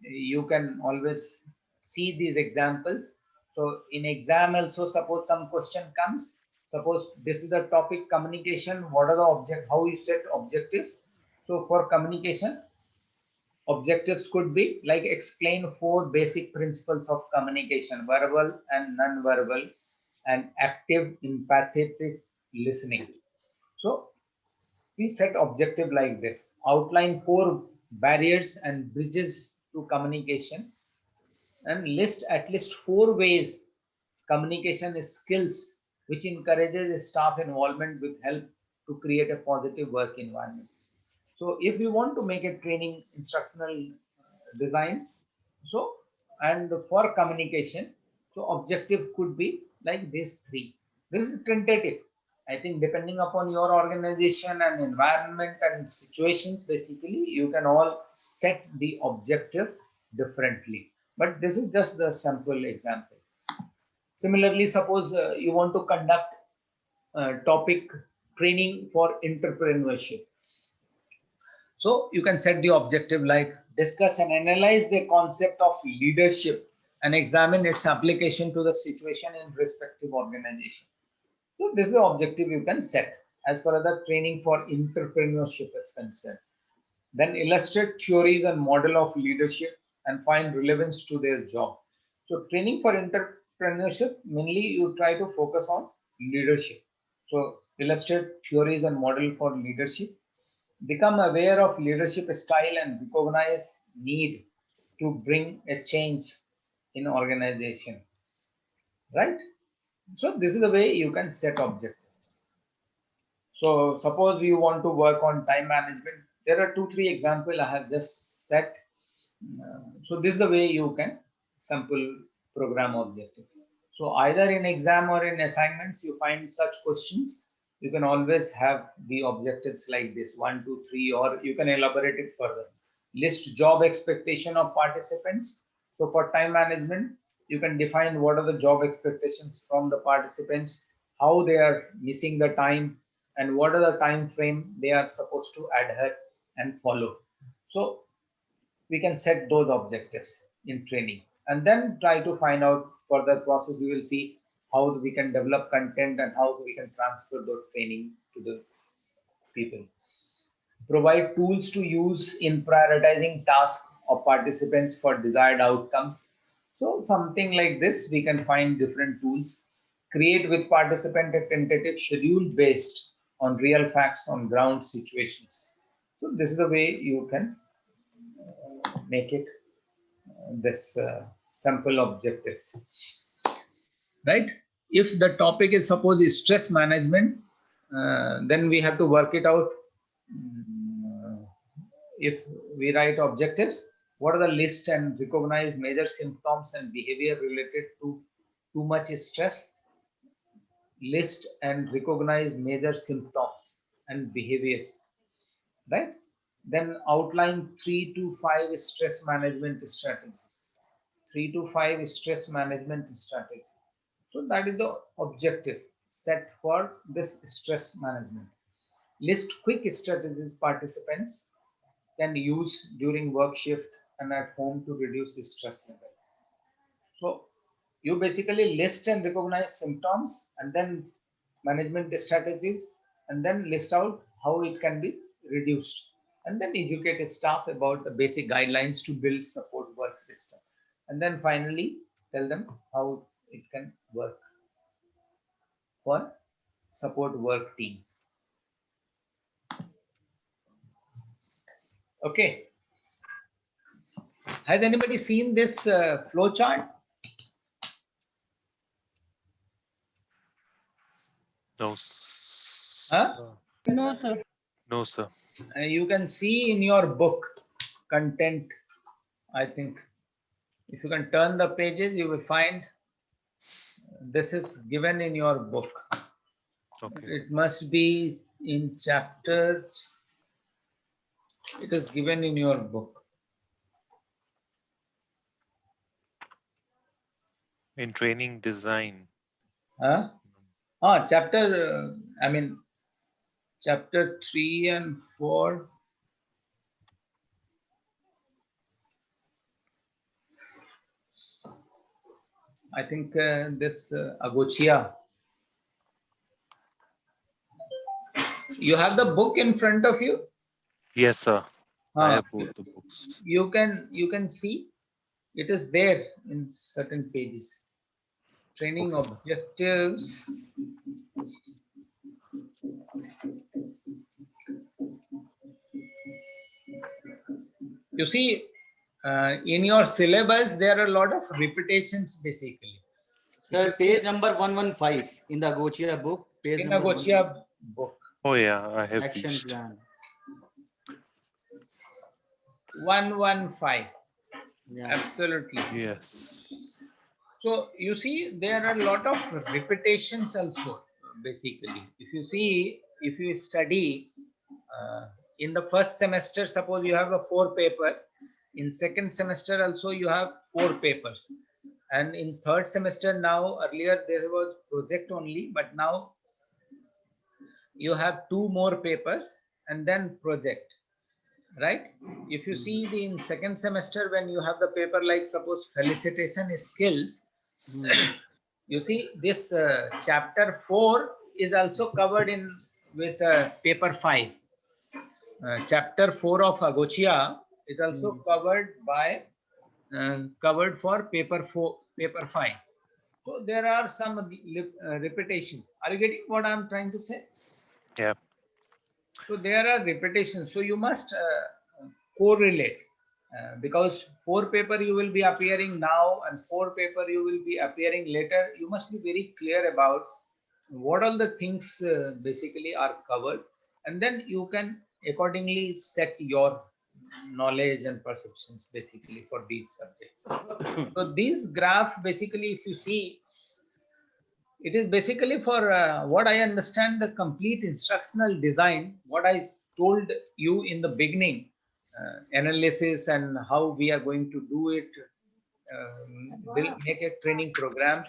you can always see these examples. So in exam also, suppose some question comes. Suppose this is the topic communication. What are the object? How you set objectives? So for communication, objectives could be like explain four basic principles of communication: verbal and non-verbal, and active empathetic listening. So we set objective like this: outline four barriers and bridges to communication, and list at least four ways communication skills which encourages staff involvement with help to create a positive work environment. So if we want to make a training instructional design, so and for communication, so objective could be like these three. This is tentative. I think depending upon your organization and environment and situations, basically you can all set the objective differently. But this is just the sample example. Similarly, suppose you want to conduct topic training for entrepreneurship. So you can set the objective like discuss and analyze the concept of leadership and examine its application to the situation in respective organization. So this is the objective you can set as far as the training for entrepreneurship is concerned. Then illustrate theories and model of leadership and find relevance to their job. So training for entrepreneurship, mainly you try to focus on leadership. So illustrate theories and model for leadership. Become aware of leadership style and recognize need to bring a change in organization. Right? So this is the way you can set objectives. So suppose you want to work on time management. There are 2-3 examples I have just set. So this is the way you can sample program objective. So either in exam or in assignments, you find such questions. You can always have the objectives like this 1, 2, 3, or you can elaborate it further. List job expectation of participants. So for time management, you can define what are the job expectations from the participants, how they are missing the time, and what are the time frame they are supposed to adhere and follow. So we can set those objectives in training and then try to find out further process. We will see how we can develop content and how we can transfer those training to the people. Provide tools to use in prioritizing tasks of participants for desired outcomes. So something like this, we can find different tools. Create with participant a tentative schedule based on real facts on ground situations. So this is the way you can make it this sample objectives, right? If the topic is suppose is stress management, then we have to work it out. If we write objectives, what are the list and recognize major symptoms and behavior related to too much stress? List and recognize major symptoms and behaviors, right? Then outline 3 to 5 stress management strategies. 3 to 5 stress management strategies. So that is the objective set for this stress management. List quick strategies participants can use during work shift and at home to reduce the stress level. So you basically list and recognize symptoms and then management strategies and then list out how it can be reduced and then educate staff about the basic guidelines to build support work system and then finally tell them how it can work for support work teams. Okay, has anybody seen this flow chart? No. Huh? No, sir. No, sir. You can see in your book content, I think. If you can turn the pages, you will find this is given in your book. Okay. It must be in chapter. It is given in your book. In training design. Huh? Chapter, I mean, chapter 3 and 4. I think this Agochia. You have the book in front of you. Yes, sir. I have both the books. You can see it is there in certain pages. Training Okay. objectives. You see, in your syllabus, there are a lot of repetitions basically. Sir, page number 115 in the Gochia book. Page In number Agochia book. Oh yeah, I have action reached. plan. 115. Yeah. Absolutely. Yes. So you see, there are a lot of repetitions also, basically. If you study in the first semester, suppose you have a 4 paper. In second semester also you have 4 papers. And in third semester now, earlier there was project only, but now you have 2 more papers and then project, right? If you see the in second semester when you have the paper like suppose felicitation skills, you see this chapter 4 is also covered in with paper 5, chapter 4 of Agochia is also covered by covered for paper 5. So there are some repetitions. Are you getting what I'm trying to say? Yeah. So there are repetitions. So you must correlate because 4 paper you will be appearing now and 4 paper you will be appearing later. You must be very clear about what all the things basically are covered, and then you can accordingly set your knowledge and perceptions basically for these subjects. So this graph basically, if you see, it is basically for what I understand the complete instructional design, what I told you in the beginning, analysis and how we are going to do it, will make a training program.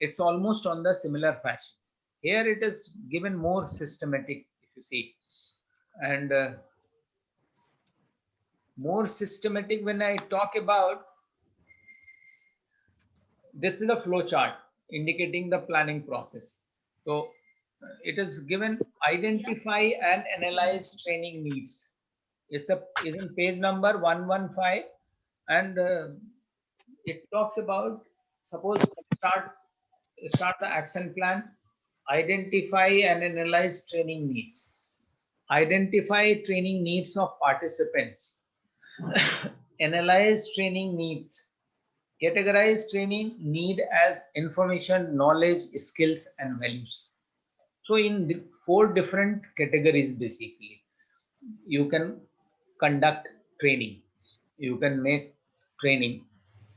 It's almost on the similar fashion. Here it is given more systematic, if you see, and more systematic when I talk about, this is a flow chart indicating the planning process. So it is given identify and analyze training needs. It's in page number 115, and it talks about, suppose start the action plan, identify and analyze training needs, identify training needs of participants, analyze training needs, categorize training need as information, knowledge, skills, and values. So in the 4 different categories, basically, you can conduct training. You can make training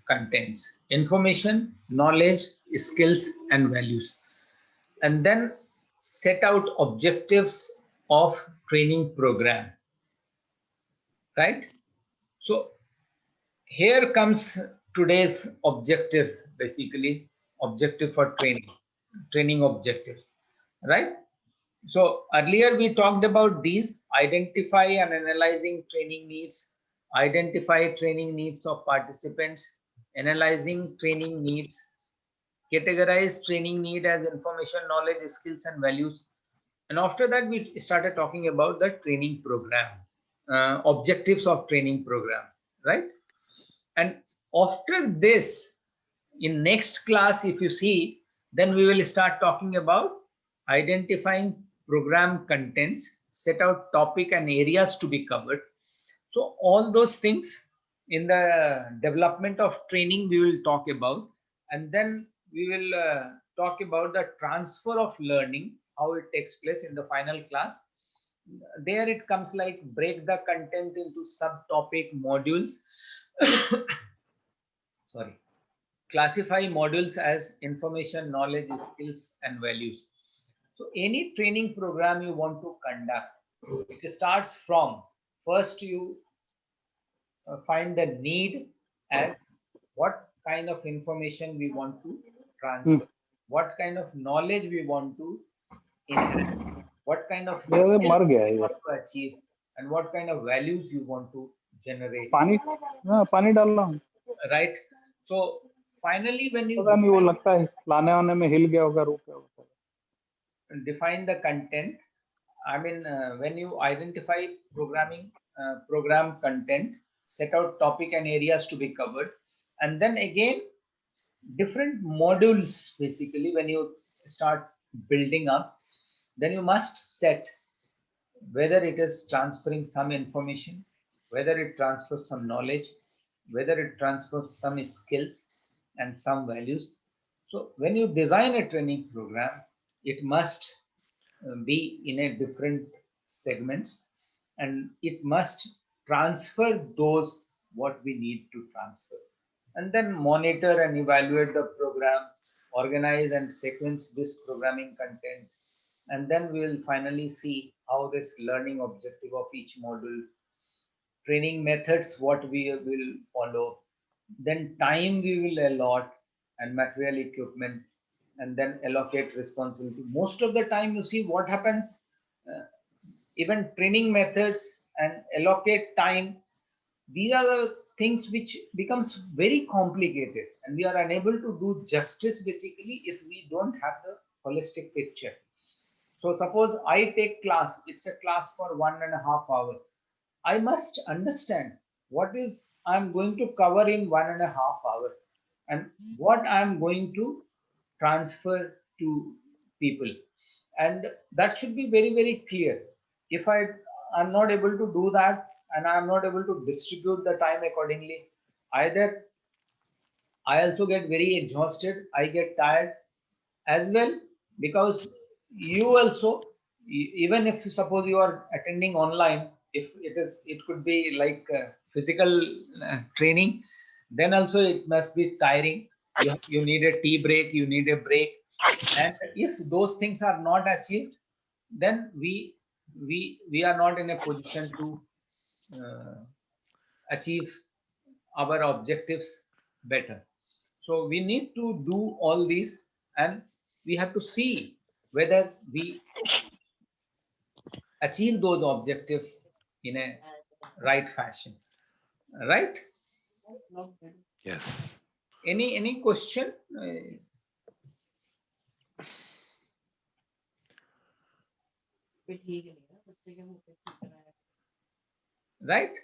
contents, information, knowledge, skills, and values. And then set out objectives of training program, right? So here comes today's objective, basically objective for training objectives, right? So earlier we talked about these: identify and analyzing training needs, identify training needs of participants, analyzing training needs, categorize training need as information, knowledge, skills, and values. And after that we started talking about the training program, objectives of training program, right? And after this, in next class, if you see, then we will start talking about identifying program contents, set out topic and areas to be covered. So all those things in the development of training we will talk about, and then we will talk about the transfer of learning, how it takes place in the final class. There it comes like break the content into subtopic modules. Sorry, classify modules as information, knowledge, skills, and values. So any training program you want to conduct, it starts from first you find the need as what kind of information we want to transfer, what kind of knowledge we want to enhance, what kind of skills you मर गया है ये want to achieve, and what kind of values you want to generate, पानी हाँ पानी डाल रहा हूँ right? So finally, when you पता नहीं वो लगता है लाने वाने में हिल गया होगा रुक गया होगा define the content, I mean, when you identify program content, set out topic and areas to be covered, and then again different modules, basically when you start building up, then you must set whether it is transferring some information, whether it transfers some knowledge, whether it transfers some skills and some values. So when you design a training program, it must be in a different segments, and it must transfer those what we need to transfer, and then monitor and evaluate the program, organize and sequence this programming content, and then we will finally see how this learning objective of each module, training methods what we will follow, then time we will allot, and material equipment, and then allocate responsibility. Most of the time you see what happens, uh, even training methods and allocate time, these are the things which becomes very complicated, and we are unable to do justice basically if we don't have the holistic picture. So suppose I take class, it's a class for 1.5 hours. I must understand what is I'm going to cover in 1.5 hours and what I'm going to transfer to people. And that should be very, very clear. If I'm not able to do that and I'm not able to distribute the time accordingly, either I also get very exhausted, I get tired as well, because you also, even if suppose you are attending online, if it could be like physical training, then also it must be tiring. You need a tea break, you need a break, and if those things are not achieved, then we are not in a position to uh, achieve our objectives better. So we need to do all these, and we have to see whether we achieve those objectives in a right fashion. Right? Yes. Any question? Right?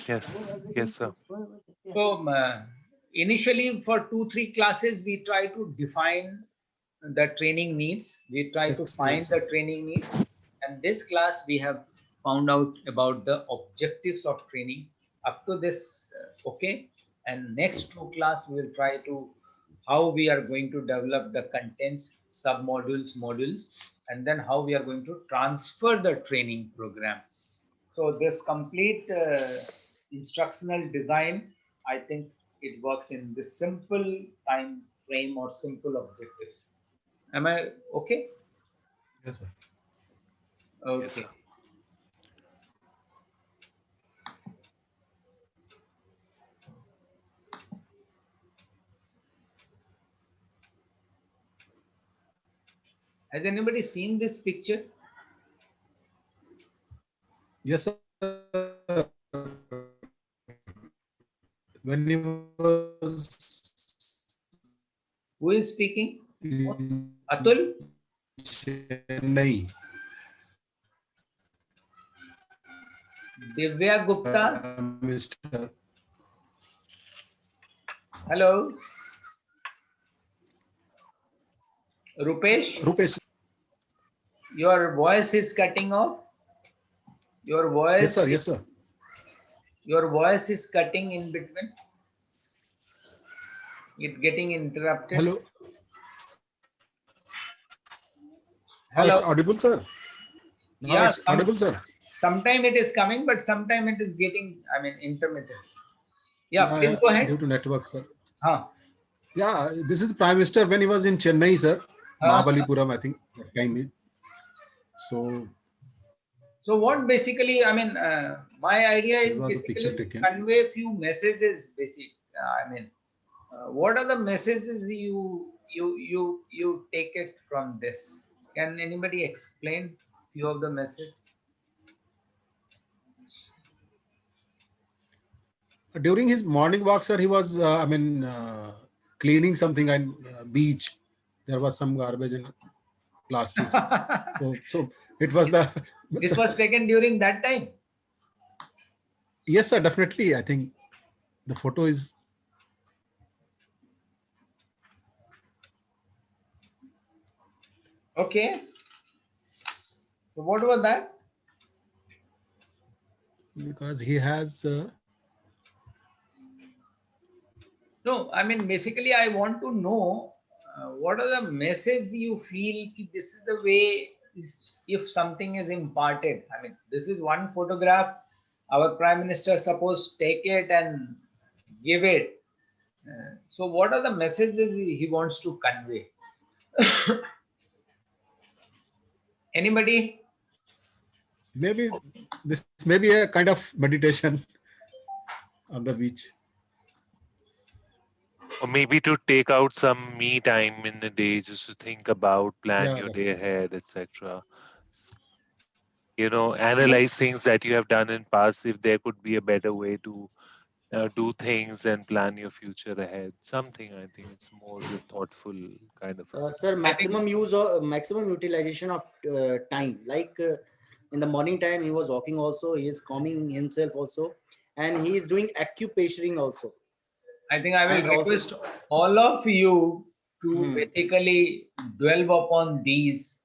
Yes. Yes, sir. So initially for 2-3 classes, we try to define the training needs. We try to Yes, yes, find sir. the training needs. And this class, we have found out about the objectives of training up to this. Okay. And next 2 class, we will try to how we are going to develop the contents, sub-modules, modules, and then how we are going to transfer the training program. So this complete instructional design, I think it works in this simple time frame or simple objectives. Am I okay? Yes, sir. Yes, sir. Okay. Has anybody seen this picture? Yes, sir. When he was Who is speaking? in Atul? Chennai, Divya Gupta? Mr. Hello? Rupesh? Rupesh. Your voice is cutting off. Your Yes, voice sir. is, Yes, sir. your voice is cutting in between. It getting interrupted. Hello. Now Hello? it's audible, sir. Now Yeah, it's audible, sir. sometime it is coming, but sometime it is getting, I mean, intermittent. Yeah, please Yeah, go ahead. due to network, sir. Huh. Yeah, this is the Prime Minister when he was in Chennai, sir. Huh. Mahabalipuram, I think that time. So So what basically, I mean, my idea this is was the basically picture to taken. convey few messages. Basic, I mean, what are the messages you take it from this? Can anybody explain few of the messages? During his morning walk, sir, he was, cleaning something and beach. There was some garbage and plastics. So it was the. This was taken during that time. Yes, sir, definitely. I think the photo is. Okay. So what was that? Because he has. No, I mean, basically, I want to know what are the messages you feel ki this is the way if something is imparted. I mean, this is one photograph. Our Prime Minister suppose take it and give it. So, what are the messages he wants to convey? Anybody? Maybe this may be a kind of meditation on the beach. Or maybe to take out some me time in the day just to think about, plan Yeah, your day definitely. ahead, etc. Analyze things that you have done in past, if there could be a better way to do things and plan your future ahead. Something, I think it's more the thoughtful kind of a thing. Sir, I think maximum use or maximum utilization of time. Like In the morning time, he was walking also. He is calming himself also, and he is doing acupressuring also. I think I will And also, request all of you to basically dwell upon these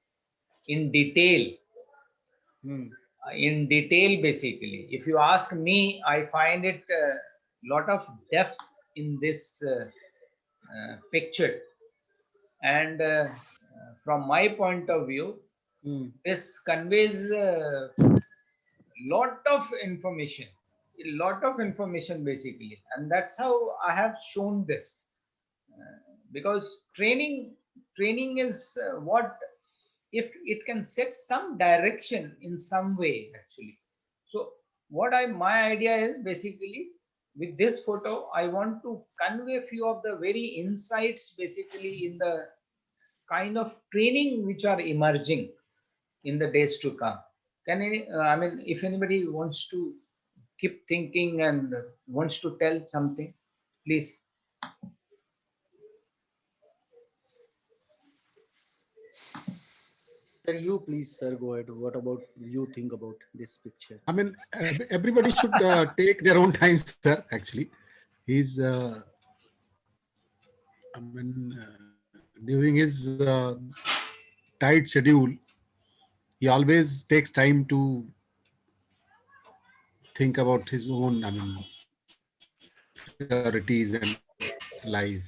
in detail. In detail, basically. If you ask me, I find it a lot of depth in this picture. And from my point of view, this conveys a lot of information basically. And that's how I have shown this. Because training is what, if it can set some direction in some way actually. So what my idea is basically, with this photo I want to convey few of the very insights basically in the kind of training which are emerging in the days to come. I mean, if anybody wants to keep thinking and wants to tell something, please. sir, you please, sir, go ahead. What about you think about this picture? I mean, everybody should take their own time, sir. Actually, he's. I mean, during his tight schedule, he always takes time to think about his own, I mean, priorities and life.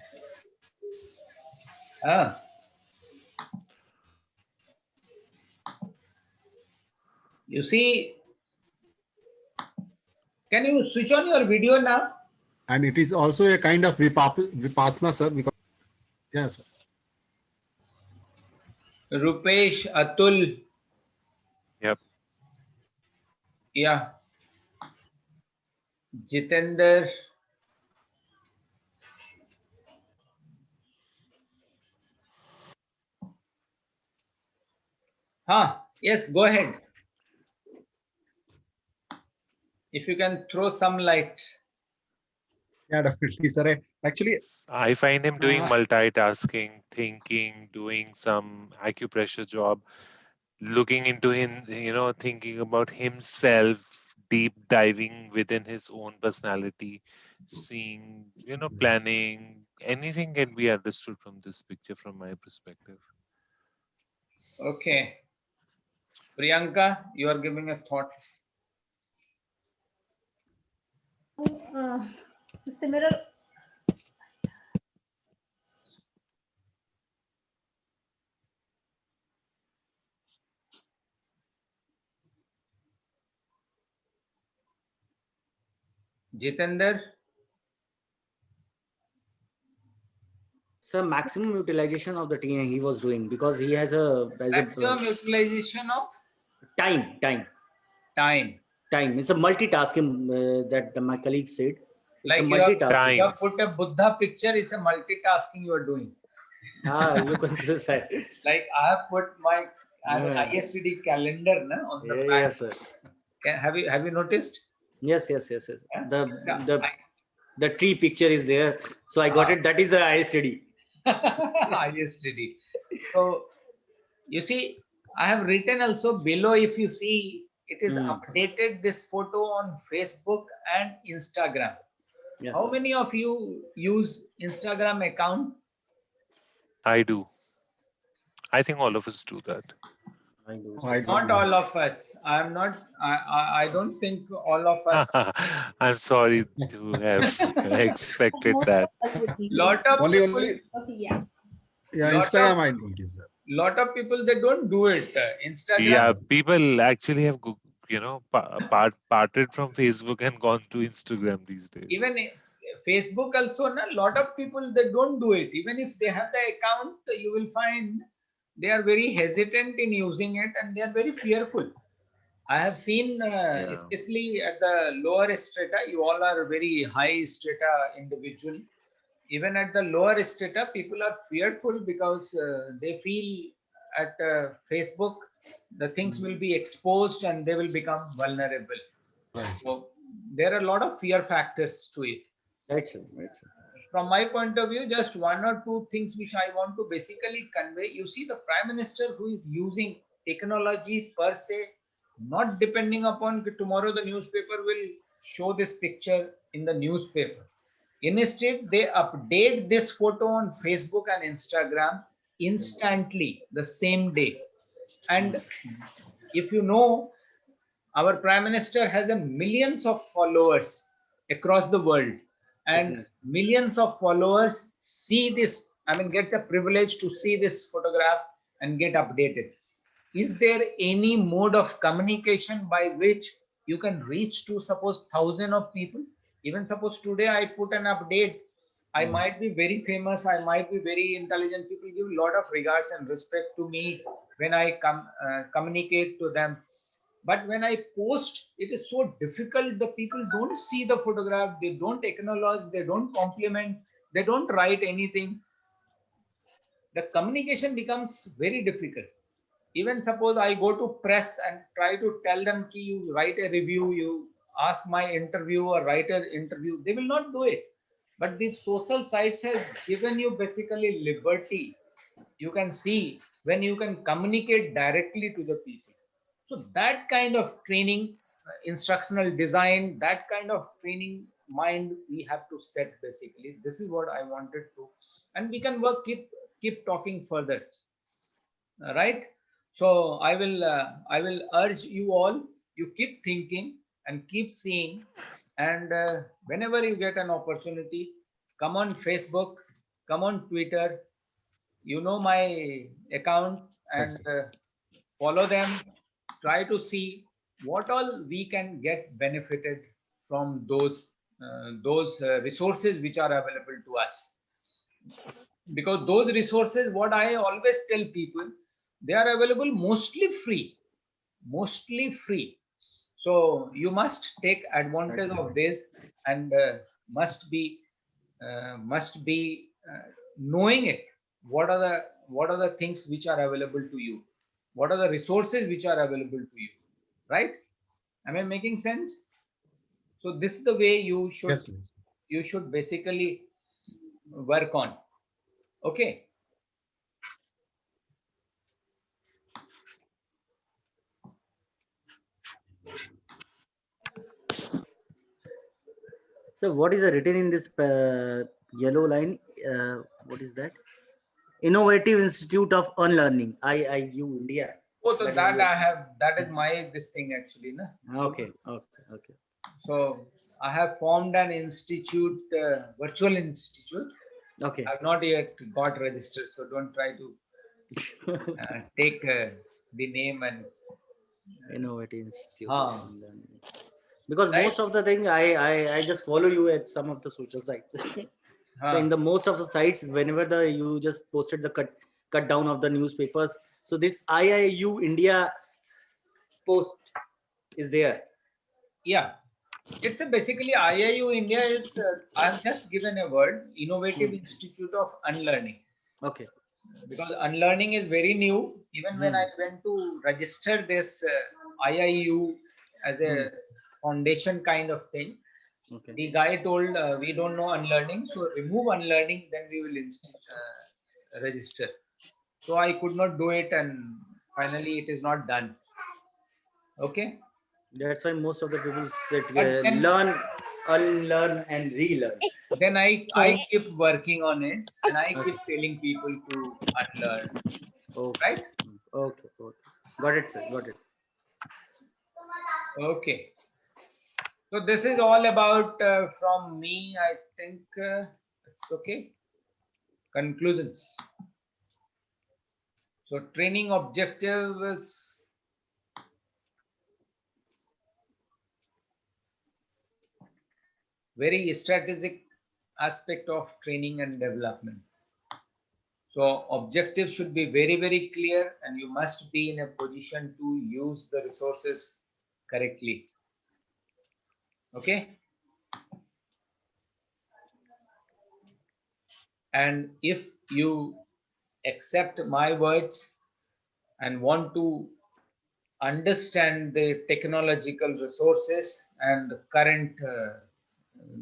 You see, can you switch on your video now? And it is also a kind of vipassana, sir. Because, yeah, sir. Rupesh, Atul. Yep. Yeah. Jitender. Yes, go ahead. If you can throw some light. Yeah, definitely, sir. Actually, I find him doing multitasking, thinking, doing some acupressure job, looking into him, thinking about himself, deep diving within his own personality, seeing, planning. Anything can be understood from this picture from my perspective. Okay. Priyanka, you are giving a thought. Similar. Jitender. Sir, maximum utilization of the team he was doing, because he has a Maximum utilization of time. It's a multitasking that my colleague said. It's like a multitasking. you have put a Buddha picture, is a multitasking you are doing. You can say. Like I have put my ISTD calendar on the back. Yes, sir. Have you noticed? Yes. The tree picture is there, so I got it. That is the ISTD. ISTD. So you see, I have written also below. If you see, it is updated this photo on Facebook and Instagram. Yes, How sir. many of you use Instagram account? I do. I think all of us do that. Not all of us. I'm not. I don't think all of us. I'm sorry to have expected that. Lot of people. Yeah, Instagram I don't use that. Lot of people, they don't do it. Instagram. Yeah, people actually have parted from Facebook and gone to Instagram these days. Even Facebook also, lot of people, they don't do it. Even if they have the account, you will find they are very hesitant in using it and they are very fearful. I have seen, especially at the lower strata, you all are very high strata individual. Even at the lower strata, people are fearful because they feel at Facebook, the things will be exposed and they will become vulnerable. Right. So there are a lot of fear factors to it. Right, sir. From my point of view, just one or two things which I want to basically convey. You see, the Prime Minister who is using technology per se not depending upon tomorrow the newspaper will show this picture in the newspaper. Instead, they update this photo on Facebook and Instagram instantly, the same day. And if you know, our Prime Minister has a millions of followers across the world, and Definitely. millions of followers see this, I mean, gets a privilege to see this photograph and get updated. Is there any mode of communication by which you can reach to suppose thousand of people? Even suppose today I put an update, I might be very famous, I might be very intelligent, people give a lot of regards and respect to me when I communicate to them. But when I post, it is so difficult. The people don't see the photograph, they don't acknowledge, they don't compliment, they don't write anything. The communication becomes very difficult. Even suppose I go to press and try to tell them ki you write a review, you ask my interview or write an interview, they will not do it. But these social sites has given you basically liberty. You can see when you can communicate directly to the people. So that kind of training, instructional design, that kind of training mind we have to set basically. This is what I wanted to, and we can work keep talking further, right? So I will urge you all, you keep thinking and keep seeing, and whenever you get an opportunity, come on Facebook, come on Twitter, you know my account, Right, and sir. follow them, try to see what all we can get benefited from those resources which are available to us. Because those resources, what I always tell people, they are available mostly free. So you must take Right, advantage sir. of this, and must be knowing it. What are the things which are available to you, what are the resources which are available to you, right? Am I making sense? So this is the way Yes. you should basically work on. Okay. So what is written in this yellow line? What is that? Innovative Institute of Unlearning, IIU India. Oh, so That is that your. I have, that is my this thing actually, na? Okay, okay, okay. So I have formed an institute, virtual institute. Okay. I have not yet got registered, so don't try to take the name and Innovative Institute of huh, Unlearning. Because right? most of the thing I just follow you at some of the social sites. So in Huh. the most of the sites, whenever the you just posted the cut down of the newspapers, so this IIU India post is there. Yeah, it's a basically IIU India is. I've just given a word, Innovative Hmm. Institute of Unlearning, Okay. because unlearning is very new. Even when Hmm. I went to register this IIU as Hmm. a foundation kind of thing, Okay. the guy told we don't know unlearning, so remove unlearning, then we will register. So I could not do it, and finally it is not done. Okay, That's why most of the people said but learn, unlearn, and relearn. then I keep working on it, and I Okay. keep telling people to unlearn, Okay. right? Okay. Okay. Got it, sir. Got it. Okay, so this is all about from me. I think it's okay. Conclusions. So training objective is very strategic aspect of training and development. So objectives should be very, very clear, and you must be in a position to use the resources correctly. Okay. And if you accept my words and want to understand the technological resources and the current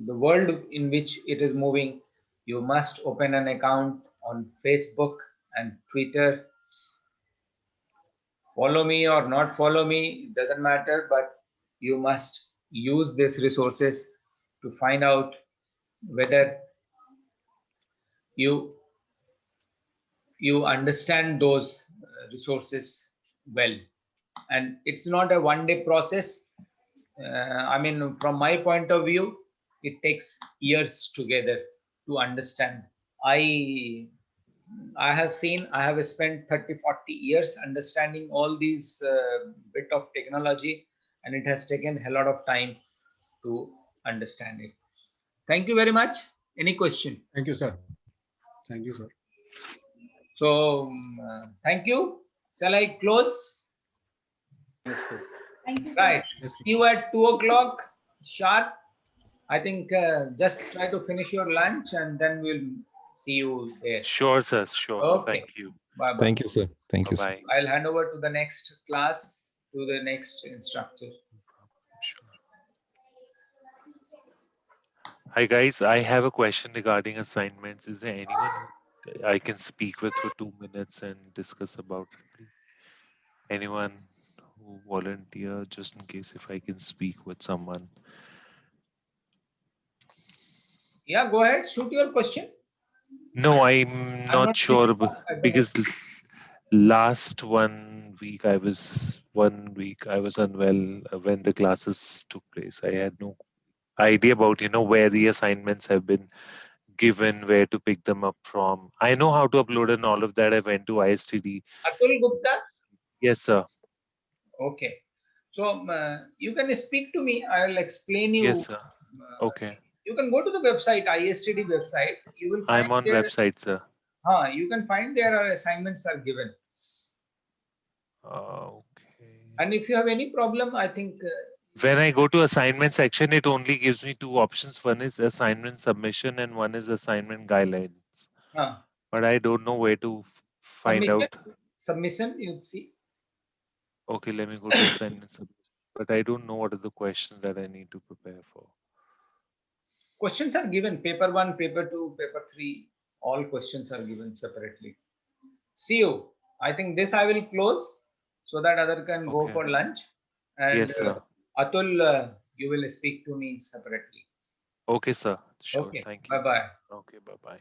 the world in which it is moving, you must open an account on Facebook and Twitter, follow me or not follow me, doesn't matter, but you must use these resources to find out whether you understand those resources well. And it's not a one-day process. I mean, from my point of view, it takes years together to understand. I have spent 30, 40 years understanding all these bit of technology, and it has taken a lot of time to understand it. Thank you very much. Any question? Thank you, sir. Thank you, sir. So, thank you. Shall I close? Thank you, sir. Right. Yes. See you at 2 o'clock sharp. I think just try to finish your lunch and then we'll see you there. Sure, sir. Sure. Okay. Thank you. Bye bye. Thank you, sir. Thank you, sir. Bye-bye. I'll hand over to the next class, to the next instructor. Sure. Hi, guys. I have a question regarding assignments. Is there anyone who I can speak with for 2 minutes and discuss about it? Anyone who volunteer, just in case if I can speak with someone. Yeah, go ahead. Shoot your question. No, I'm not sure at the because last 1 week I was unwell when the classes took place. I had no idea about where the assignments have been given, where to pick them up from. I know how to upload and all of that. I went to ISTD. Atul Gupta. Yes, sir. Okay. So you can speak to me. I will explain you. Yes, sir. Okay. You can go to the website, ISTD website. You will find I'm on there, website, sir. you can find there are assignments are given. Okay. And if you have any problem, I think When I go to assignment section, it only gives me 2 options. One is assignment submission and one is assignment guidelines. But I don't know where to find out. Submission, you see. Okay, let me go to assignment submission. But I don't know what are the questions that I need to prepare for. Questions are given, paper 1, paper 2, paper 3, all questions are given separately. See you. I think this I will close so that other can go for lunch. And Yes, sir. Atul, you will speak to me separately. Okay, sir. Sure. Okay. Thank you. Bye-bye. Okay, bye-bye.